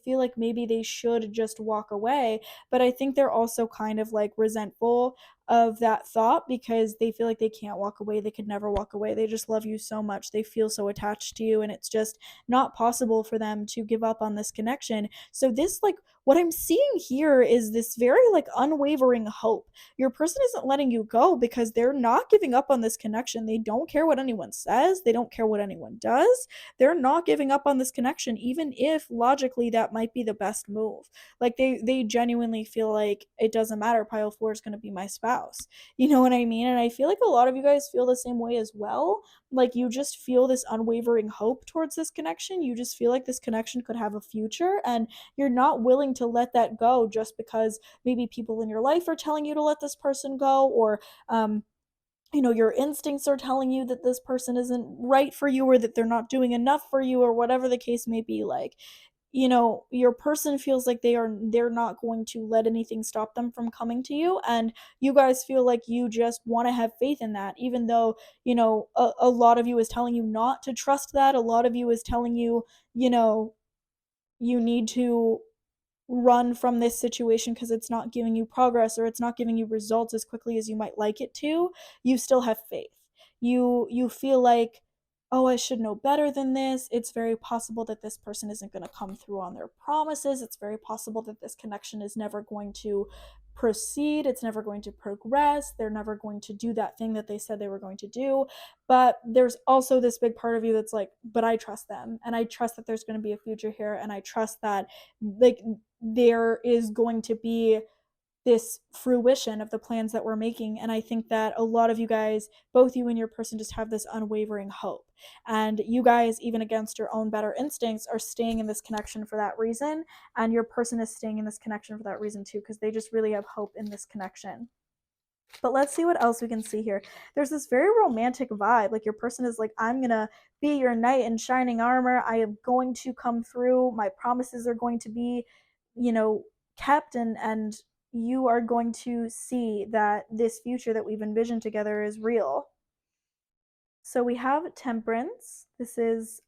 feel like maybe they should just walk away. But I think they're also kind of like resentful of that thought because they feel like they can't walk away, they could never walk away, they just love you so much, they feel so attached to you, and it's just not possible for them to give up on this connection. So this, like, what I'm seeing here is this very like unwavering hope. Your person isn't letting you go because they're not giving up on this connection. They don't care what anyone says, they don't care what anyone does. They're not giving up on this connection, even if logically that might be the best move. Like they genuinely feel like it doesn't matter, pile four is going to be my spouse. You know what I mean? And I feel like a lot of you guys feel the same way as well. Like you just feel this unwavering hope towards this connection. You just feel like this connection could have a future, and you're not willing to let that go just because maybe people in your life are telling you to let this person go, or your instincts are telling you that this person isn't right for you, or that they're not doing enough for you, or whatever the case may be. Like, your person feels like they're not going to let anything stop them from coming to you, and you guys feel like you just want to have faith in that, even though a lot of you is telling you not to trust that. A lot of you is telling you, you know you need to run from this situation because it's not giving you progress, or it's not giving you results as quickly as you might like it to. You still have faith. You feel like, oh, I should know better than this. It's very possible that this person isn't going to come through on their promises. It's very possible that this connection is never going to proceed. It's never going to progress. They're never going to do that thing that they said they were going to do. But there's also this big part of you that's like, but I trust them, and I trust that there's going to be a future here, and I trust that like there is going to be this fruition of the plans that we're making. And I think that a lot of you guys, both you and your person, just have this unwavering hope. And you guys, even against your own better instincts, are staying in this connection for that reason. And your person is staying in this connection for that reason too, because they just really have hope in this connection. But let's see what else we can see here. There's this very romantic vibe. Like your person is like, I'm going to be your knight in shining armor. I am going to come through. My promises are going to be, you know, kept, and you are going to see that this future that we've envisioned together is real. So we have Temperance. This is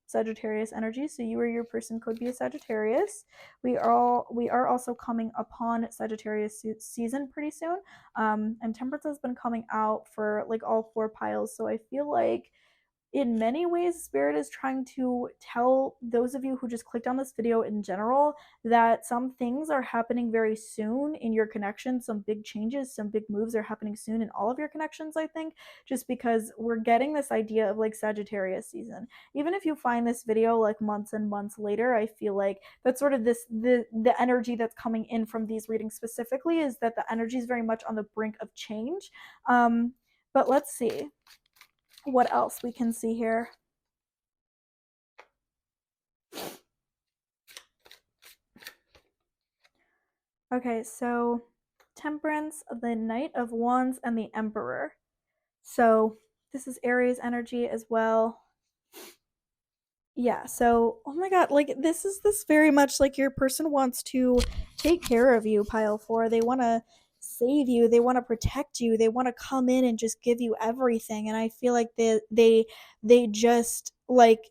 Sagittarius energy. So you or your person could be a Sagittarius. We are also coming upon Sagittarius season pretty soon. And Temperance has been coming out for like all four piles. So I feel like in many ways, Spirit is trying to tell those of you who just clicked on this video in general that some things are happening very soon in your connections. Some big changes, some big moves are happening soon in all of your connections, I think, just because we're getting this idea of like Sagittarius season. Even if you find this video like months and months later, I feel like that's sort of the energy that's coming in from these readings specifically is that the energy is very much on the brink of change. But let's see what else we can see here. Okay, so Temperance, the Knight of Wands, and the Emperor. So this is Aries energy as well. Yeah, so oh my god, like this very much like your person wants to take care of you, pile 4. They want to save you, they want to protect you, they want to come in and just give you everything. And I feel like they just like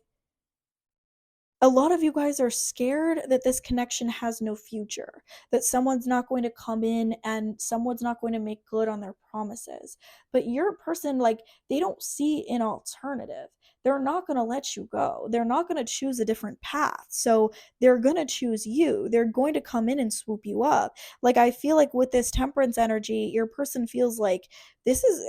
a lot of you guys are scared that this connection has no future, that someone's not going to come in and someone's not going to make good on their promises. But your person, like, they don't see an alternative. They're not going to let you go. They're not going to choose a different path. So they're going to choose you. They're going to come in and swoop you up. Like, I feel like with this temperance energy, your person feels like this is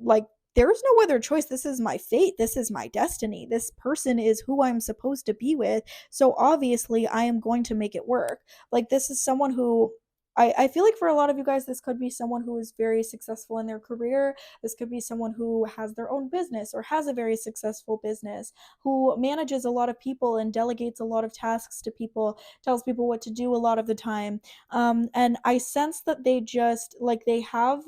like there is no other choice. This is my fate. This is my destiny. This person is who I'm supposed to be with. So obviously, I am going to make it work. Like, this is someone who. I feel like for a lot of you guys, this could be someone who is very successful in their career. This could be someone who has their own business or has a very successful business, who manages a lot of people and delegates a lot of tasks to people, tells people what to do a lot of the time. And I sense that they just, like, they have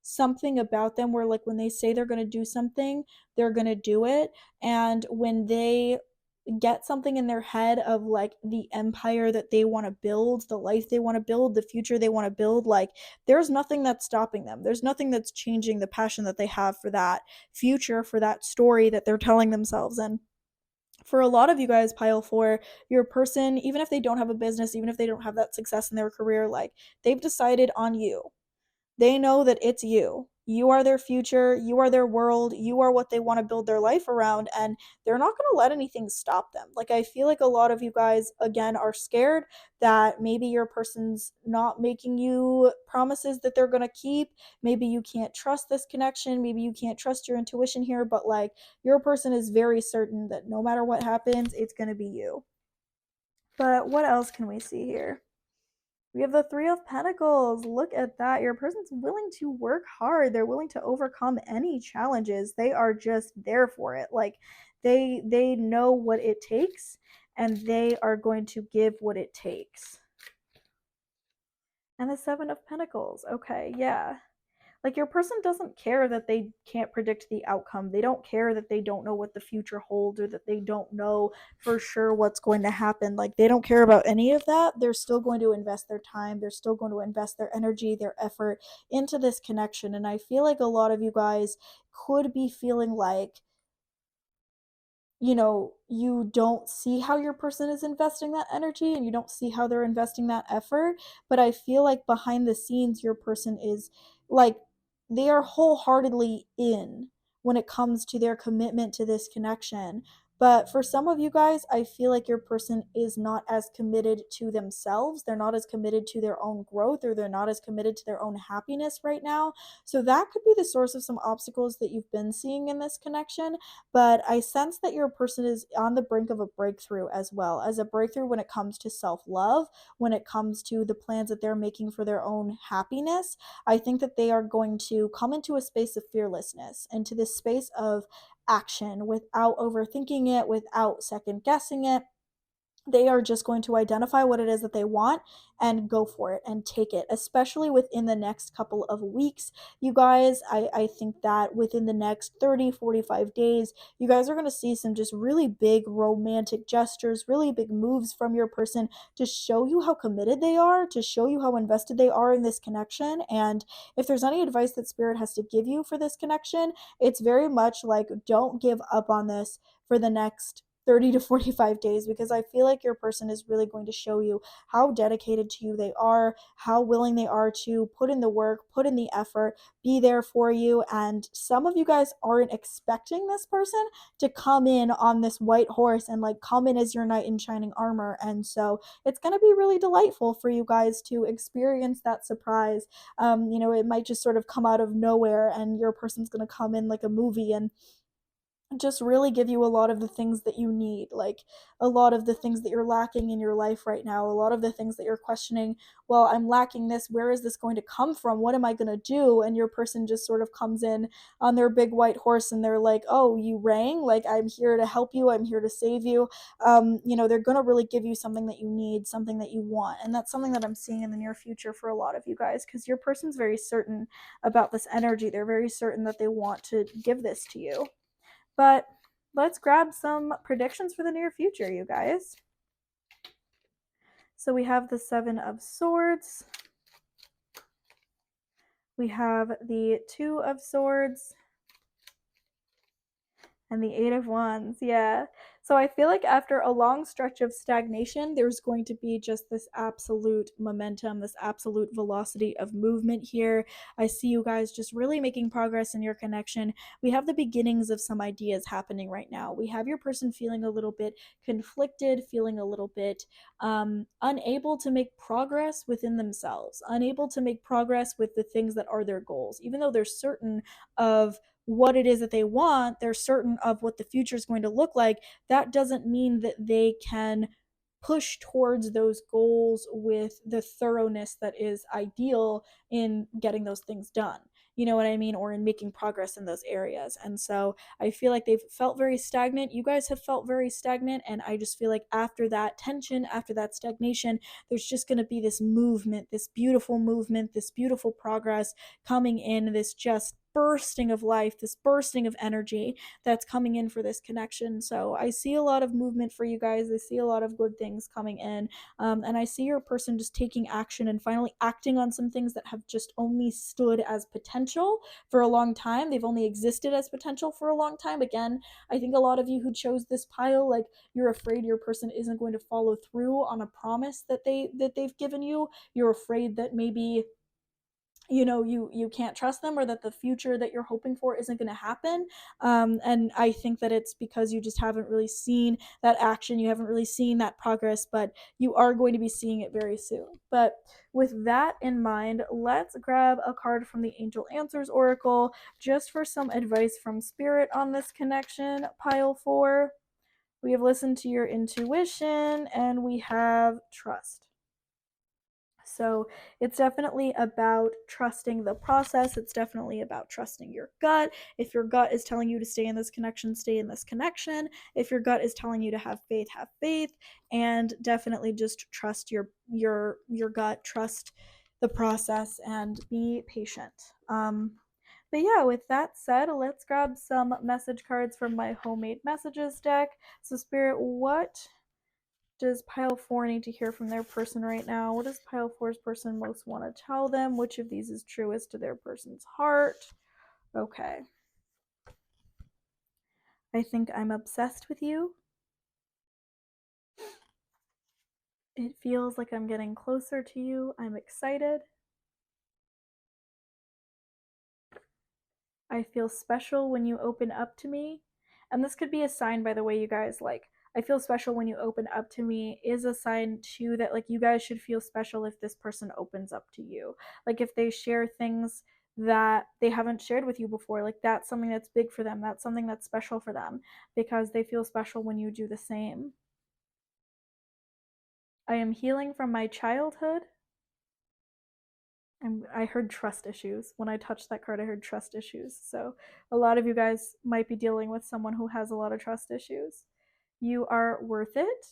something about them where like when they say they're going to do something, they're going to do it. And when they get something in their head of like the empire that they want to build, the life they want to build, the future they want to build, like there's nothing that's stopping them. There's nothing that's changing the passion that they have for that future, for that story that they're telling themselves. And for a lot of you guys, pile 4, your person, even if they don't have a business, even if they don't have that success in their career, like they've decided on you. They know that it's you. You are their future, you are their world, you are what they want to build their life around, and they're not going to let anything stop them. Like, I feel like a lot of you guys, again, are scared that maybe your person's not making you promises that they're going to keep. Maybe you can't trust this connection. Maybe you can't trust your intuition here, but like, your person is very certain that no matter what happens, it's going to be you. But what else can we see here? We have the Three of Pentacles. Look at that. Your person's willing to work hard. They're willing to overcome any challenges. They are just there for it. Like they know what it takes and they are going to give what it takes. And the Seven of Pentacles. Okay, yeah. Like your person doesn't care that they can't predict the outcome. They don't care that they don't know what the future holds or that they don't know for sure what's going to happen. Like they don't care about any of that. They're still going to invest their time. They're still going to invest their energy, their effort into this connection. And I feel like a lot of you guys could be feeling like, you know, you don't see how your person is investing that energy and you don't see how they're investing that effort. But I feel like behind the scenes, your person is like, they are wholeheartedly in when it comes to their commitment to this connection. But for some of you guys, I feel like your person is not as committed to themselves. They're not as committed to their own growth or they're not as committed to their own happiness right now. So that could be the source of some obstacles that you've been seeing in this connection, but I sense that your person is on the brink of a breakthrough as well, as a breakthrough when it comes to self love, when it comes to the plans that they're making for their own happiness. I think that they are going to come into a space of fearlessness, into this space of action without overthinking it, without second guessing it. they are just going to identify what it is that they want and go for it and take it, especially within the next couple of weeks. You guys, I think that within the next 30-45 days, you guys are going to see some just really big romantic gestures, really big moves from your person to show you how committed they are, to show you how invested they are in this connection. And if there's any advice that Spirit has to give you for this connection, it's very much like, don't give up on this for the next 30 to 45 days, because I feel like your person is really going to show you how dedicated to you they are, how willing they are to put in the work, put in the effort, be there for you. And some of you guys aren't expecting this person to come in on this white horse and like come in as your knight in shining armor. And so it's going to be really delightful for you guys to experience that surprise. It might just sort of come out of nowhere and your person's going to come in like a movie and just really give you a lot of the things that you need, like a lot of the things that you're lacking in your life right now, a lot of the things that you're questioning. Well, I'm lacking this. Where is this going to come from? What am I going to do? And your person just sort of comes in on their big white horse and they're like, oh, you rang? Like, I'm here to help you. I'm here to save you. They're going to really give you something that you need, something that you want. And that's something that I'm seeing in the near future for a lot of you guys, because your person's very certain about this energy. They're very certain that they want to give this to you. But let's grab some predictions for the near future, you guys. So we have the Seven of Swords. We have the Two of Swords. And the Eight of Wands, yeah. So I feel like after a long stretch of stagnation, there's going to be just this absolute momentum, this absolute velocity of movement here. I see you guys just really making progress in your connection. We have the beginnings of some ideas happening right now. We have your person feeling a little bit conflicted, feeling a little bit unable to make progress within themselves, unable to make progress with the things that are their goals, even though they're certain of what it is that they want, they're certain of what the future is going to look like. That doesn't mean that they can push towards those goals with the thoroughness that is ideal in getting those things done. You know what I mean? Or in making progress in those areas. And so I feel like they've felt very stagnant. You guys have felt very stagnant. And I just feel like after that tension, after that stagnation, there's just going to be this movement, this beautiful progress coming in, this just bursting of life, this bursting of energy that's coming in for this connection. So I see a lot of movement for you guys. I see a lot of good things coming in. And I see your person just taking action and finally acting on some things that have just only stood as potential for a long time. They've only existed as potential for a long time. Again, I think a lot of you who chose this pile, like, you're afraid your person isn't going to follow through on a promise that they've given you. You're afraid that maybe you can't trust them, or that the future that you're hoping for isn't going to happen. And I think that it's because you just haven't really seen that action, you haven't really seen that progress, but you are going to be seeing it very soon. But with that in mind, let's grab a card from the Angel Answers Oracle just for some advice from Spirit on this connection. Pile 4, we have listened to your intuition, and we have trust. So it's definitely about trusting the process. It's definitely about trusting your gut. If your gut is telling you to stay in this connection, stay in this connection. If your gut is telling you to have faith, and definitely just trust your gut, trust the process, and be patient. But yeah, with that said, let's grab some message cards from my homemade messages deck. So Spirit, what does pile 4 need to hear from their person right now? What does pile 4's person most want to tell them? Which of these is truest to their person's heart? Okay. I think I'm obsessed with you. It feels like I'm getting closer to you. I'm excited. I feel special when you open up to me. And this could be a sign, by the way, you guys, like, I feel special when you open up to me is a sign too that, like, you guys should feel special if this person opens up to you. Like, if they share things that they haven't shared with you before, like, that's something that's big for them. That's something that's special for them, because they feel special when you do the same. I am healing from my childhood. I heard trust issues. When I touched that card, I heard trust issues. So a lot of you guys might be dealing with someone who has a lot of trust issues. You are worth it.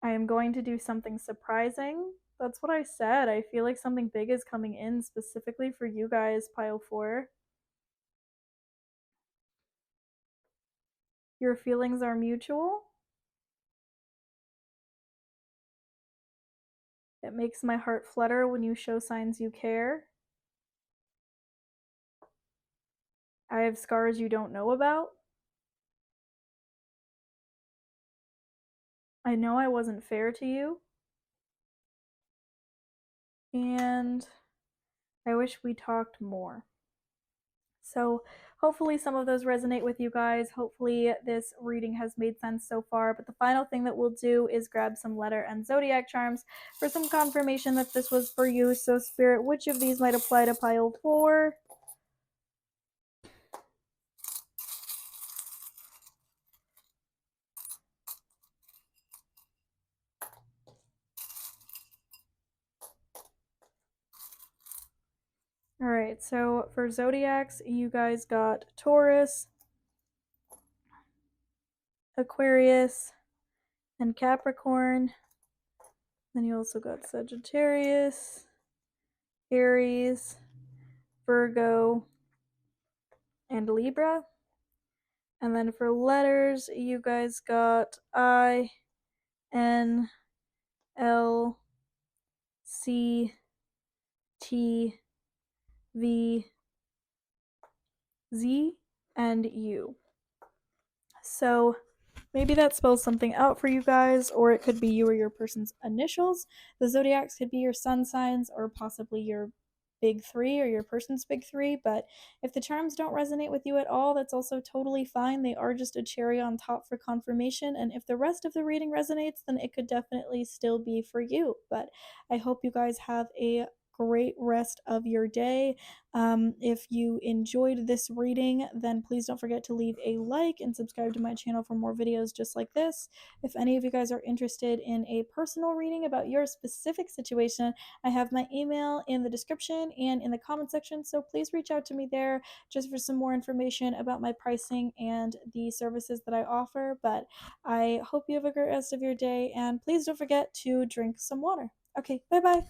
I am going to do something surprising. That's what I said. I feel like something big is coming in specifically for you guys, pile 4. Your feelings are mutual. It makes my heart flutter when you show signs you care. I have scars you don't know about. I know I wasn't fair to you. And I wish we talked more. So hopefully some of those resonate with you guys. Hopefully this reading has made sense so far. But the final thing that we'll do is grab some letter and zodiac charms for some confirmation that this was for you. So Spirit, which of these might apply to pile 4? All right, so for zodiacs, you guys got Taurus, Aquarius, and Capricorn. Then you also got Sagittarius, Aries, Virgo, and Libra. And then for letters, you guys got I, N, L, C, T, V, Z, and U. So maybe that spells something out for you guys, or it could be you or your person's initials. The zodiacs could be your sun signs or possibly your big 3 or your person's big 3. But if the charms don't resonate with you at all, that's also totally fine. They are just a cherry on top for confirmation. And if the rest of the reading resonates, then it could definitely still be for you. But I hope you guys have a great rest of your day. If you enjoyed this reading, then please don't forget to leave a like and subscribe to my channel for more videos just like this. If any of you guys are interested in a personal reading about your specific situation, I have my email in the description and in the comment section, so please reach out to me there just for some more information about my pricing and the services that I offer. But I hope you have a great rest of your day, and please don't forget to drink some water. Okay, bye bye.